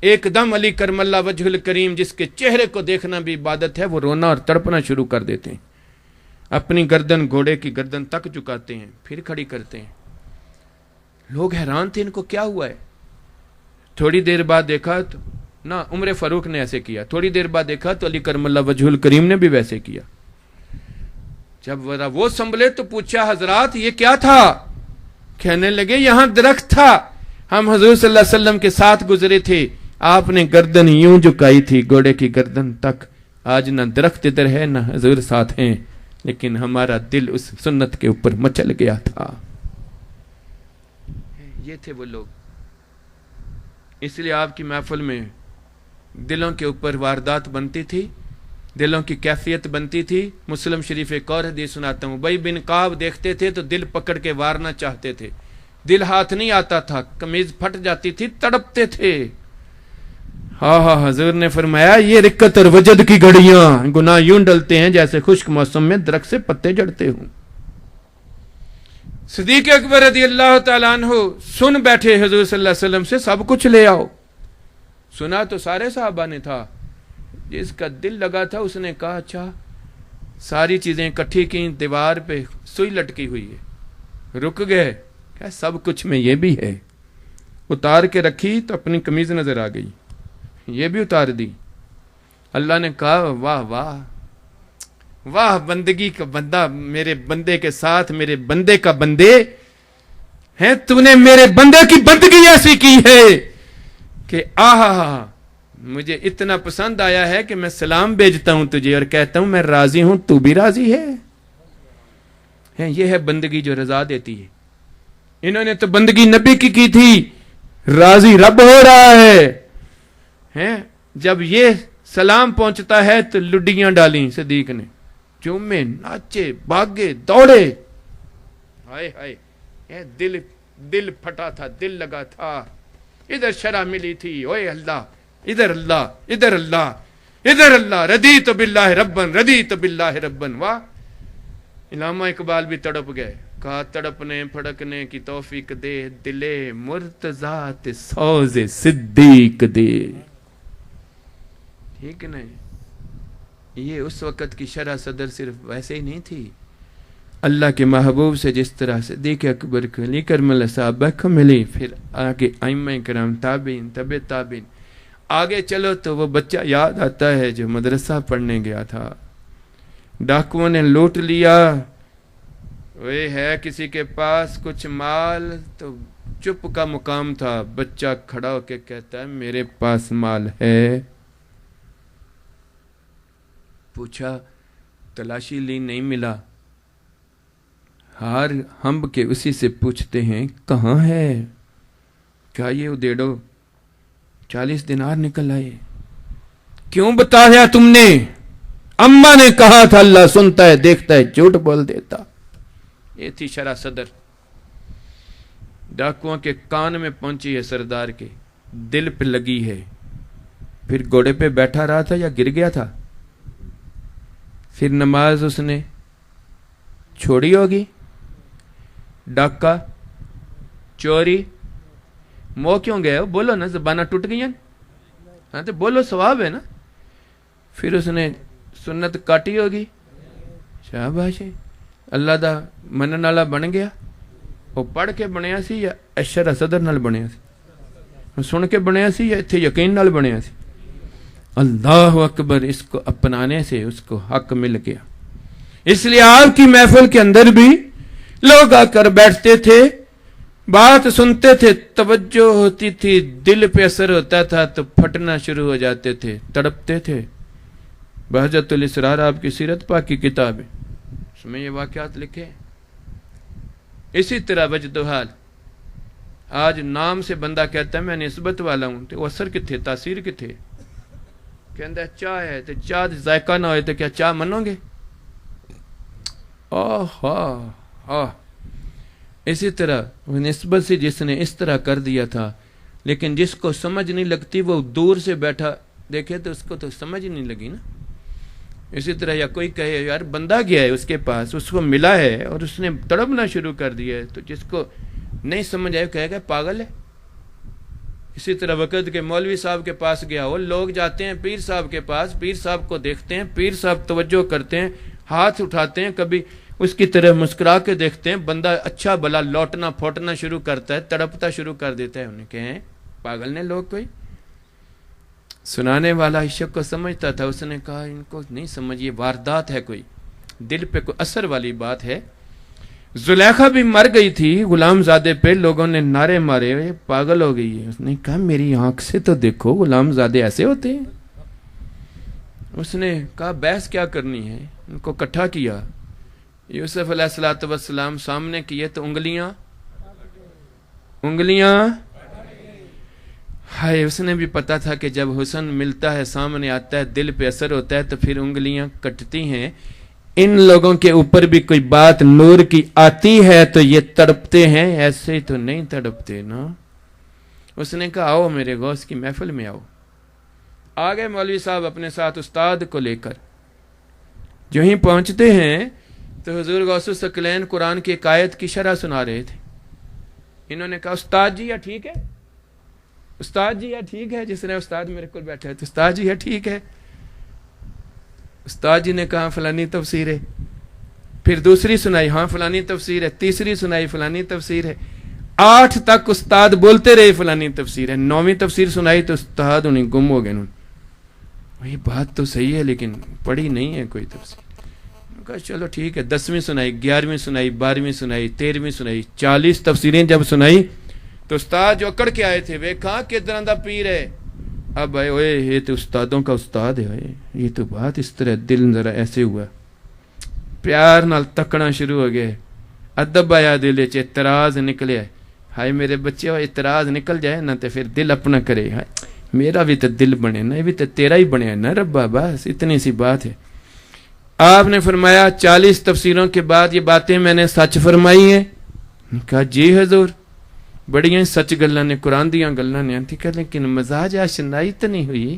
ایک دم علی کرم اللہ وجہ الکریم جس کے چہرے کو دیکھنا بھی عبادت ہے وہ رونا اور تڑپنا شروع کر دیتے ہیں اپنی گردن گھوڑے کی گردن تک جھکاتے ہیں پھر کھڑی کرتے ہیں لوگ حیران تھے ان کو کیا ہوا ہے تھوڑی دیر بعد دیکھا تو نہ عمر فاروق نے ایسے کیا تھوڑی دیر بعد دیکھا تو علی کرم اللہ وجہ الکریم نے بھی ویسے کیا جب وہ سنبھلے تو پوچھا حضرات یہ کیا تھا کہنے لگے یہاں درخت تھا ہم حضور صلی اللہ علیہ وسلم کے ساتھ گزرے تھے آپ نے گردن یوں جھکائی تھی گھوڑے کی گردن تک آج نہ درخت ادھر ہے نہ حضور ساتھ ہیں لیکن ہمارا دل اس سنت کے اوپر مچل گیا تھا یہ تھے وہ لوگ اس لیے آپ کی محفل میں دلوں کے اوپر واردات بنتی تھی دلوں کی کیفیت بنتی تھی مسلم شریف ایک اور حدیث سناتا ہوں ابی بن کعب دیکھتے تھے تو دل پکڑ کے وارنا چاہتے تھے دل ہاتھ نہیں آتا تھا قمیض پھٹ جاتی تھی تڑپتے تھے ہاں حضور نے فرمایا یہ رکت اور وجد کی گھڑیاں گناہ یوں ڈلتے ہیں جیسے خشک موسم میں درخت سے پتے جڑتے ہوں صدیق اکبر رضی اللہ تعالیٰ عنہ سن بیٹھے حضور صلی اللہ علیہ وسلم سے سب کچھ لے آؤ سنا تو سارے صحابہ نے تھا جس کا دل لگا تھا اس نے کہا اچھا ساری چیزیں اکٹھی کی دیوار پہ سوئی لٹکی ہوئی ہے رک گئے کہ سب کچھ میں یہ بھی ہے اتار کے رکھی تو اپنی قمیض نظر آ گئی یہ بھی اتار دی اللہ نے کہا واہ واہ واہ بندگی کا بندہ میرے بندے کے ساتھ میرے بندے کا بندے ہیں تو نے میرے بندے کی بندگی ایسی کی ہے کہ آہا مجھے اتنا پسند آیا ہے کہ میں سلام بھیجتا ہوں تجھے اور کہتا ہوں میں راضی ہوں تو بھی راضی ہے یہ ہے بندگی جو رضا دیتی ہے انہوں نے تو بندگی نبی کی تھی راضی رب ہو رہا ہے جب یہ سلام پہنچتا ہے تو لڈیاں ڈالیں صدیق نے چومے ناچے باگے دوڑے ہائے ہائے دل پھٹا تھا دل لگا تھا ادھر شرح ملی تھی اوے اللہ ادھر اللہ ادھر اللہ رضیت باللہ ربن رضیت باللہ ربن. واہ. علامہ اقبال بھی تڑپ گئے. کہا تڑپنے پھڑکنے کی توفیق دے دلے مرتضیٰ تے سوز صدیق دے. ٹھیک نہیں. یہ اس وقت کی شرح صدر صرف ویسے ہی نہیں تھی. اللہ کے محبوب سے جس طرح صدیق اکبر کو علی کرم اللہ صحابہ کو ملی, پھر آگے ائمہ کرام تابعین تبع تابعین, آگے چلو تو وہ بچہ یاد آتا ہے جو مدرسہ پڑھنے گیا تھا, ڈاکوؤں نے لوٹ لیا, وہ ہے کسی کے پاس کچھ مال, تو چپ کا مقام تھا. بچہ کھڑا ہو کے کہتا ہے میرے پاس مال ہے. پوچھا تلاشی لی, نہیں ملا. ہار ہم کے اسی سے پوچھتے ہیں کہاں ہے, کیا یہ ادیڑو 40 دینار نکل آئے. کیوں بتایا تم نے؟ اماں نے کہا تھا اللہ سنتا ہے دیکھتا ہے, جھوٹ بول دیتا. یہ تھی شرح صدر. ڈاکوؤں کے کان میں پہنچی ہے سردار کے, دل پہ لگی ہے. پھر گھوڑے پہ بیٹھا رہا تھا یا گر گیا تھا؟ پھر نماز اس نے چھوڑی ہوگی, ڈاکہ چوری مو کیوں گئے ہو؟ بولو نا, زبانہ ٹوٹ گئی ہیں. ہاں تو بولو, ثواب ہے نا. پھر اس نے سنت کاٹی ہوگی. شاباش, اللہ دا منن والا بن گیا. وہ پڑھ کے بنیا سی یا اشرا صدر نال بنیا سی؟ سن کے بنیا سی یا اتنے یقین نال بنیا سی؟ اللہ اکبر. اس کو اپنانے سے اس کو حق مل گیا. اس لیے آپ کی محفل کے اندر بھی لوگ آ کر بیٹھتے تھے, بات سنتے تھے, توجہ ہوتی تھی, دل پہ اثر ہوتا تھا تو پھٹنا شروع ہو جاتے تھے, تڑپتے تھے. بہجت الاسرار آپ کی سیرت پاک کی کتاب ہے, اس میں یہ واقعات لکھے. اسی طرح وجد و حال. آج نام سے بندہ کہتا ہے میں نسبت والا ہوں, تو اثر کتھے, تاثیر کتھے؟ کہندا ہے چاہ ہے, تو چاہ ذائقہ نہ ہوئے تو کیا چاہ منو گے؟ اسی طرح وہ نسبت سے جس نے اس طرح کر دیا تھا, لیکن جس کو سمجھ نہیں لگتی وہ دور سے بیٹھا دیکھے تو اس کو تو سمجھ نہیں لگی نا. اسی طرح یا کوئی کہے یار بندہ گیا ہے اس کے پاس, اس کو ملا ہے اور اس نے تڑپنا شروع کر دیا ہے, تو جس کو نہیں سمجھ آئے کہے گا پاگل ہے. اسی طرح وقت کے مولوی صاحب کے پاس گیا ہو, لوگ جاتے ہیں پیر صاحب کے پاس, پیر صاحب کو دیکھتے ہیں, پیر صاحب توجہ کرتے ہیں, ہاتھ اٹھاتے ہیں, کبھی اس کی طرف مسکرا کے دیکھتے ہیں, بندہ اچھا بھلا لوٹنا پھوٹنا شروع کرتا ہے, تڑپتا شروع کر دیتا ہے. انہیں کہیں پاگل نے لوگ. کوئی سنانے والا عشق کو سمجھتا تھا, اس نے کہا ان کو نہیں سمجھ, یہ واردات ہے, کوئی دل پہ کوئی اثر والی بات ہے. زلیخا بھی مر گئی تھی غلام زادے پہ, لوگوں نے نعرے مارے یہ پاگل ہو گئی ہے. اس نے کہا میری آنکھ سے تو دیکھو غلام زادے ایسے ہوتے ہیں. اس نے کہا بحث کیا کرنی ہے, ان کو اکٹھا کیا. یوسف علیہ الصلوۃ والسلام سامنے کیے تو انگلیاں ہائے. اس نے بھی پتا تھا کہ جب حسن ملتا ہے, سامنے آتا ہے, دل پہ اثر ہوتا ہے, تو پھر انگلیاں کٹتی ہیں. ان لوگوں کے اوپر بھی کوئی بات نور کی آتی ہے تو یہ تڑپتے ہیں, ایسے ہی تو نہیں تڑپتے نا. اس نے کہا آؤ میرے غوث کی محفل میں آؤ. آگے مولوی صاحب اپنے ساتھ استاد کو لے کر جو ہی پہنچتے ہیں تو حضور غوث الثقلین قرآن کی ایک آیت کی شرح سنا رہے تھے. انہوں نے کہا استاد جی یہ ٹھیک ہے, استاد جی یہ ٹھیک ہے. جس نے استاد میرے کو بیٹھا ہے تو استاد جی یہ ٹھیک ہے. استاد جی نے کہا فلانی تفسیر ہے, پھر دوسری سنائی, ہاں فلانی تفسیر ہے, تیسری سنائی فلانی تفسیر ہے. 8 تک استاد بولتے رہے فلانی تفسیر ہے. 9ویں تفسیر سنائی تو استاد انہیں گم ہو گئے. وہی بات تو صحیح ہے لیکن پڑھی نہیں ہے کوئی تفسیر. کہا چلو ٹھیک ہے. 10ویں سنائی, 11ویں سنائی, 12ویں سنائی, 13ویں سنائی, 40 تفسیریں جب سنائی تو استاد جو اکڑ کے آئے تھے وہ کہاں کدھر دا پیر ہے. اب آئے اوئے یہ تو استادوں کا استاد ہے, یہ تو بات اس طرح دل ذرا ایسے ہوا, پیار نال تکنا شروع ہو گئے. ادب آیا دل چ, اعتراض نکلے. ہائے میرے بچے, اعتراض نکل جائے نا تو پھر دل اپنا کرے, ہائے میرا بھی تو دل بنے نا, یہ بھی تو تیرا ہی بنے نا ربا, بس اتنی سی بات ہے. آپ نے فرمایا 40 تفسیروں کے بعد یہ باتیں میں نے سچ فرمائی ہیں. کہا جی حضور, بڑیاں سچ گلاں نے, قرآن دیاں گلاں نے. کہ لیکن مزاج آشنائی تو نہیں ہوئی.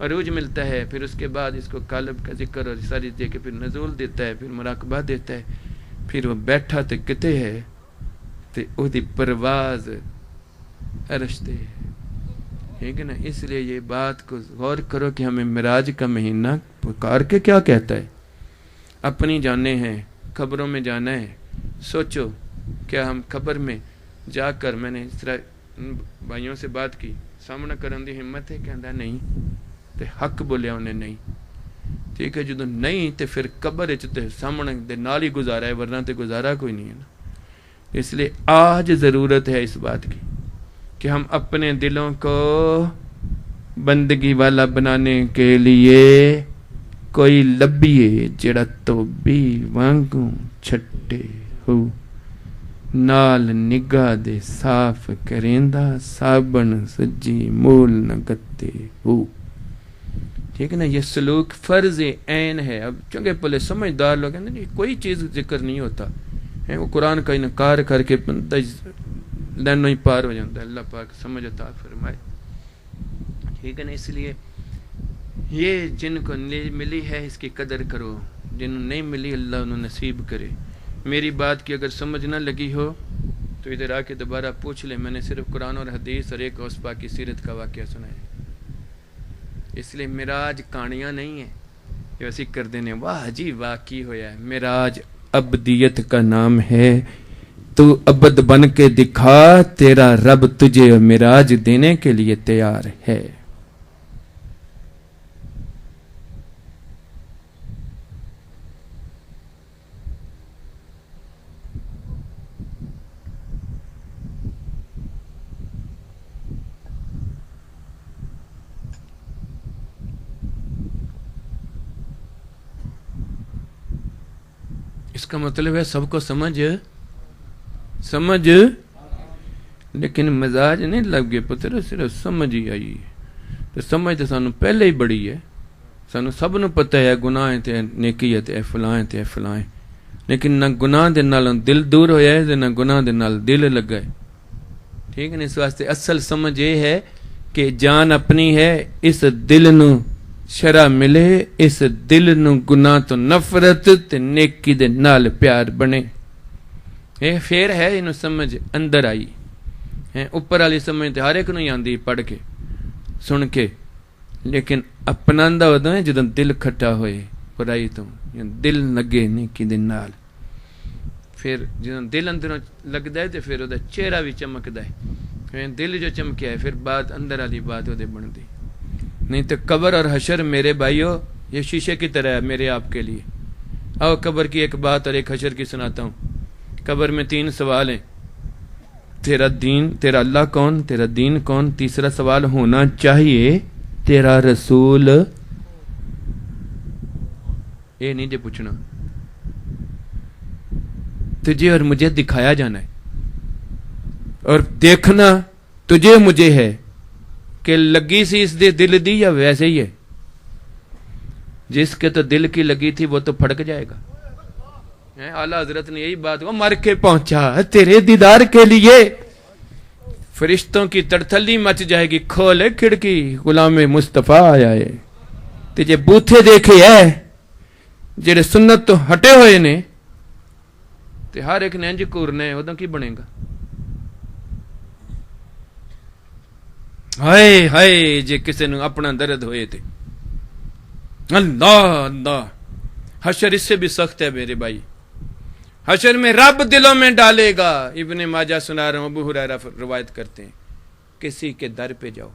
عروج ملتا ہے، پھر اس کے بعد اس کو قالب کا ذکر اور ساری دے کے پھر نزول دیتا ہے، پھر مراقبہ دیتا ہے، پھر وہ بیٹھا تے کتے ہے تے او دی پرواز عرش تے ہے، ٹھیک ہے نا؟ اس لیے یہ بات کو غور کرو کہ ہمیں معراج کا مہینہ پکار کے کیا کہتا ہے. اپنی جانے ہیں، قبروں میں جانا ہے. سوچو کیا ہم قبر میں جا کر، میں نے اس طرح بھائیوں سے بات کی، سامنا کرن دی ہمت ہے؟ کہندا نہیں. تے حق بولیا انہیں نہیں، ٹھیک ہے؟ جدو نہیں تے پھر قبر وچ تے سامنے دے نال ہی گزارا ہے، ورنہ تے گزارا کوئی نہیں ہے نا. اس لیے آج ضرورت ہے اس بات کی کہ ہم اپنے دلوں کو بندگی والا بنانے کے لیے کوئی لبیے جڑا تو بھی وانگوں چھٹے ہو، نال نگاہ دے صاف کریندا صابن سجی مول نہ گتے ہو. ٹھیک ہے نا؟ یہ سلوک فرض عین ہے. اب چنگے پلے سمجھدار لوگ ہیں نا، کوئی چیز ذکر نہیں ہوتا ہے، وہ قرآن کا انکار کر کے بندہ لینوں ہی پار ہو جاتا ہے. اللہ پاک سمجھ عطا فرمائے. ٹھیک ہے نا؟ اس لیے یہ جن کو ملی ہے اس کی قدر کرو، جن نہیں ملی اللہ انہوں نصیب کرے. میری بات کی اگر سمجھ نہ لگی ہو تو ادھر آ کے دوبارہ پوچھ لیں. میں نے صرف قرآن اور حدیث اور ایک غوث پاک کی سیرت کا واقعہ سنا ہے. اس لیے معراج کہانیاں نہیں ہیں جو اسی کر دینے واہ جی واقعی ہویا ہے. معراج ابدیت کا نام ہے. تو ابد بن کے دکھا، تیرا رب تجھے معراج دینے کے لیے تیار ہے. اس کا مطلب ہے سب کو سمجھ لیکن مزاج نہیں لگ گئے پتر، صرف سمجھ ہی آئی. تو سمجھ تو سانو پہلے ہی بڑی ہے، سانو سب نو پتہ ہے گناہ تے نیکی ہے تے فلاں تے فلاں، لیکن نہ گناہ دے نال دل دور ہویا ہے نہ گناہ دے نال دل لگا ہے. ٹھیک ہے نا؟ اس واسطے اصل سمجھ یہ ہے کہ جان اپنی ہے، اس دل نو شرع ملے، اس دل نو گناہ تو نفرت تے نیکی دے نال پیار بنے. یہ پھر ہے انہوں سمجھ اندر آئی ہے. اوپر والی سمجھ تے ہر ایک نو ہی آندی پڑھ کے سن کے، لیکن اپناندا ادوں ہے جدوں دل کھٹا ہوئے برائی تو، دل لگے نیکی دے نال. پھر جدوں دل اندروں لگدا ہے تے پھر اودہ چہرہ بھی چمکدا ہے. دل جو چمکیا ہے پھر بات اندر والی بات اودے بندی. نہیں تو قبر اور حشر میرے بھائیو یہ شیشے کی طرح ہے میرے آپ کے لیے. آؤ قبر کی ایک بات اور ایک حشر کی سناتا ہوں. قبر میں 3 سوال ہیں. تیرا دین، تیرا اللہ کون، تیرا دین کون. تیسرا سوال ہونا چاہیے تیرا رسول. یہ نہیں جے پوچھنا، تجھے اور مجھے دکھایا جانا ہے اور دیکھنا تجھے مجھے ہے کہ لگی سی اس دے دل دی یا ویسے ہی ہے. جس کے تو دل کی لگی تھی وہ تو پھڑک جائے گا. اعلیٰ حضرت نے یہی بات وہ مر کے پہنچا تیرے دیدار کے لیے. فرشتوں کی تڑتھلی مچ جائے گی، کھولے کھڑکی غلام مصطفیٰ آیا ہے. تجھے بوتھے دیکھے ہے جڑے سنت تو ہٹے ہوئے نے تے ہر ایک نے انج کورنا ہے، ادوں کی بنے گا. ہائے ہائے جے کسے نو اپنا درد ہوئے تھے. اللہ اللہ، حشر اس سے بھی سخت ہے میرے بھائی. حشر میں رب دلوں میں ڈالے گا. ابن ماجہ سنا رہا ہوں، ابو ہریرہ روایت کرتے ہیں، کسی کے در پہ جاؤ.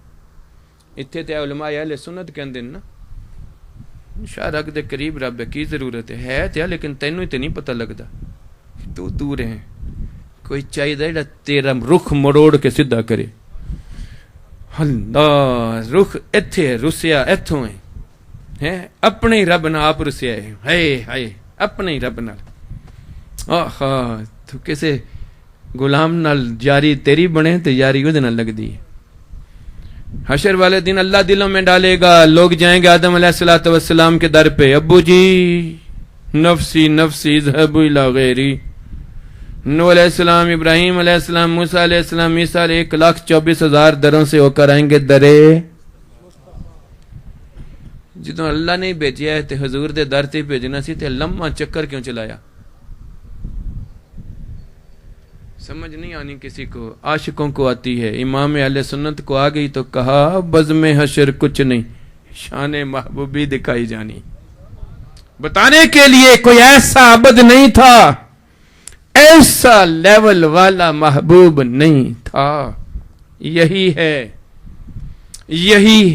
اتھے تے علماء اہل سنت کہندے نا شارک دے قریب رب کی ضرورت ہے تے، لیکن تینوں ہی تے نہیں پتہ لگدا، تو دور ہے. کوئی چاہیے جڑا تیرا رخ مروڑ کے سیدھا کرے. اللہ رخ ایتھے ہے، رسیا ایتھوں ہے، اپنے ہی رب نال آپ رسیا ہے. ہائے ہائے اپنے ہی رب نال. آہا تو کسے غلام نال یاری تیری بنے تو یاری وہ نال لگ دی. حشر والے دن اللہ دلوں میں ڈالے گا. لوگ جائیں گے آدم علیہ السلام کے در پہ، ابو جی نفسی نفسی ذهبوا الی غیری. نوح علیہ السلام، ابراہیم علیہ السلام، موسیٰ علیہ السلام، عیسیٰ 1,24,000 دروں سے ہو کر آئیں گے درے. جدوں اللہ نے بھیجیا ہے تے حضور دے در تے بھیجنا سی تے لمحہ چکر کیوں چلایا؟ سمجھ نہیں آنی کسی کو، عاشقوں کو آتی ہے، امام اہل سنت کو آ گئی تو کہا بزم حشر کچھ نہیں، شان محبوبی دکھائی جانی، بتانے کے لیے کوئی ایسا عبد نہیں تھا، ایسا لیول والا محبوب نہیں تھا، یہی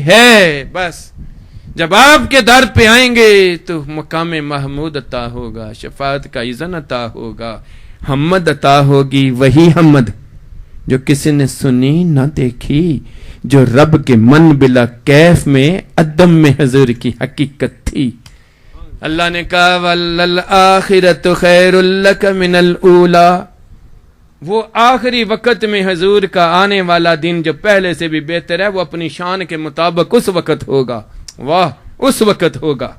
ہے بس۔ جب آپ کے در پہ آئیں گے تو مقام محمود عطا ہوگا، شفاعت کا اذن عطا ہوگا، حمد عطا ہوگی، وہی حمد جو کسی نے سنی نہ دیکھی، جو رب کے من بلا کیف میں عدم میں حضور کی حقیقت تھی۔ اللہ نے کہا وَالآخِرَةُ خَيْرٌ لَكَ مِنَ الْأُولَى، وہ آخری وقت میں حضور کا آنے والا دن جو پہلے سے بھی بہتر ہے، وہ اپنی شان کے مطابق اس وقت ہوگا، واہ اس وقت ہوگا۔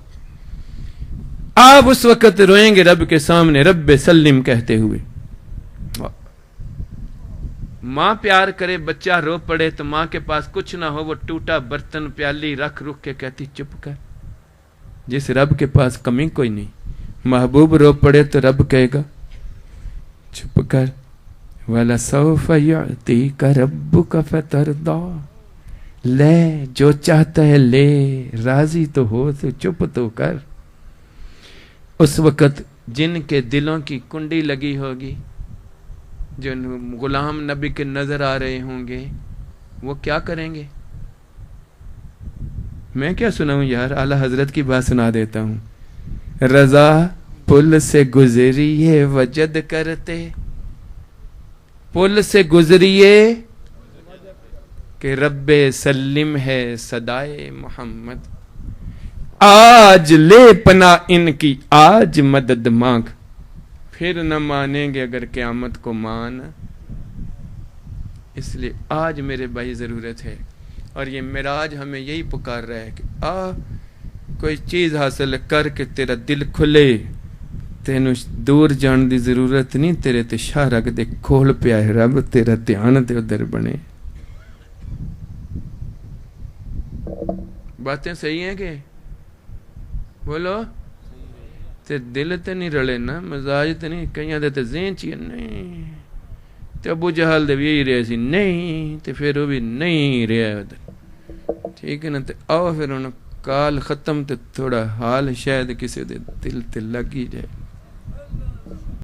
آپ اس وقت روئیں گے رب کے سامنے رب سلم کہتے ہوئے۔ ماں پیار کرے بچہ رو پڑے تو ماں کے پاس کچھ نہ ہو، وہ ٹوٹا برتن پیالی رکھ کے کہتی چپ کر، جس رب کے پاس کمی کوئی نہیں۔ محبوب رو پڑے تو رب کہے گا چپ کر، وَلَسَوْفَ يُعْطِيكَ رَبُّكَ فَتَرْضَىٰ، لے جو چاہتا ہے لے، راضی تو ہو تو چپ تو کر۔ اس وقت جن کے دلوں کی کنڈی لگی ہوگی، جو غلام نبی کے نظر آ رہے ہوں گے، وہ کیا کریں گے؟ میں کیا سناؤں یار، اعلی حضرت کی بات سنا دیتا ہوں۔ رضا پل سے گزریے وجد کرتے، پل سے گزریے کہ رب سلم ہے صدائے محمد، آج لے پناہ ان کی آج مدد مانگ، پھر نہ مانیں گے اگر قیامت کو مان۔ اس لیے آج میرے بھائی ضرورت ہے، اور یہ معراج ہمیں یہی پکار رہا ہے کہ کوئی چیز حاصل کر کے تیرا دل کھلے، تینوں دور جان دی ضرورت نہیں، تیرے تے شاہ رکھ دے کھول پیا ہے رب، تیرا دھیان تے ادھر بنے۔ باتیں صحیح ہیں کہ بولو؟ تے دل تے نہیں رلے نا، مزاج تے نہیں، کئیاں دے تے ذہن چیئے نہیں، تے ابو جہل دے بھی یہی رہے سی نہیں، تے پھر وہ بھی نہیں رہے ادھر، ٹھیک ہے نا؟ تے آؤ پھر انہوں کال ختم تے تھوڑا حال شاید کسی دے دل تے لگ ہی جائے۔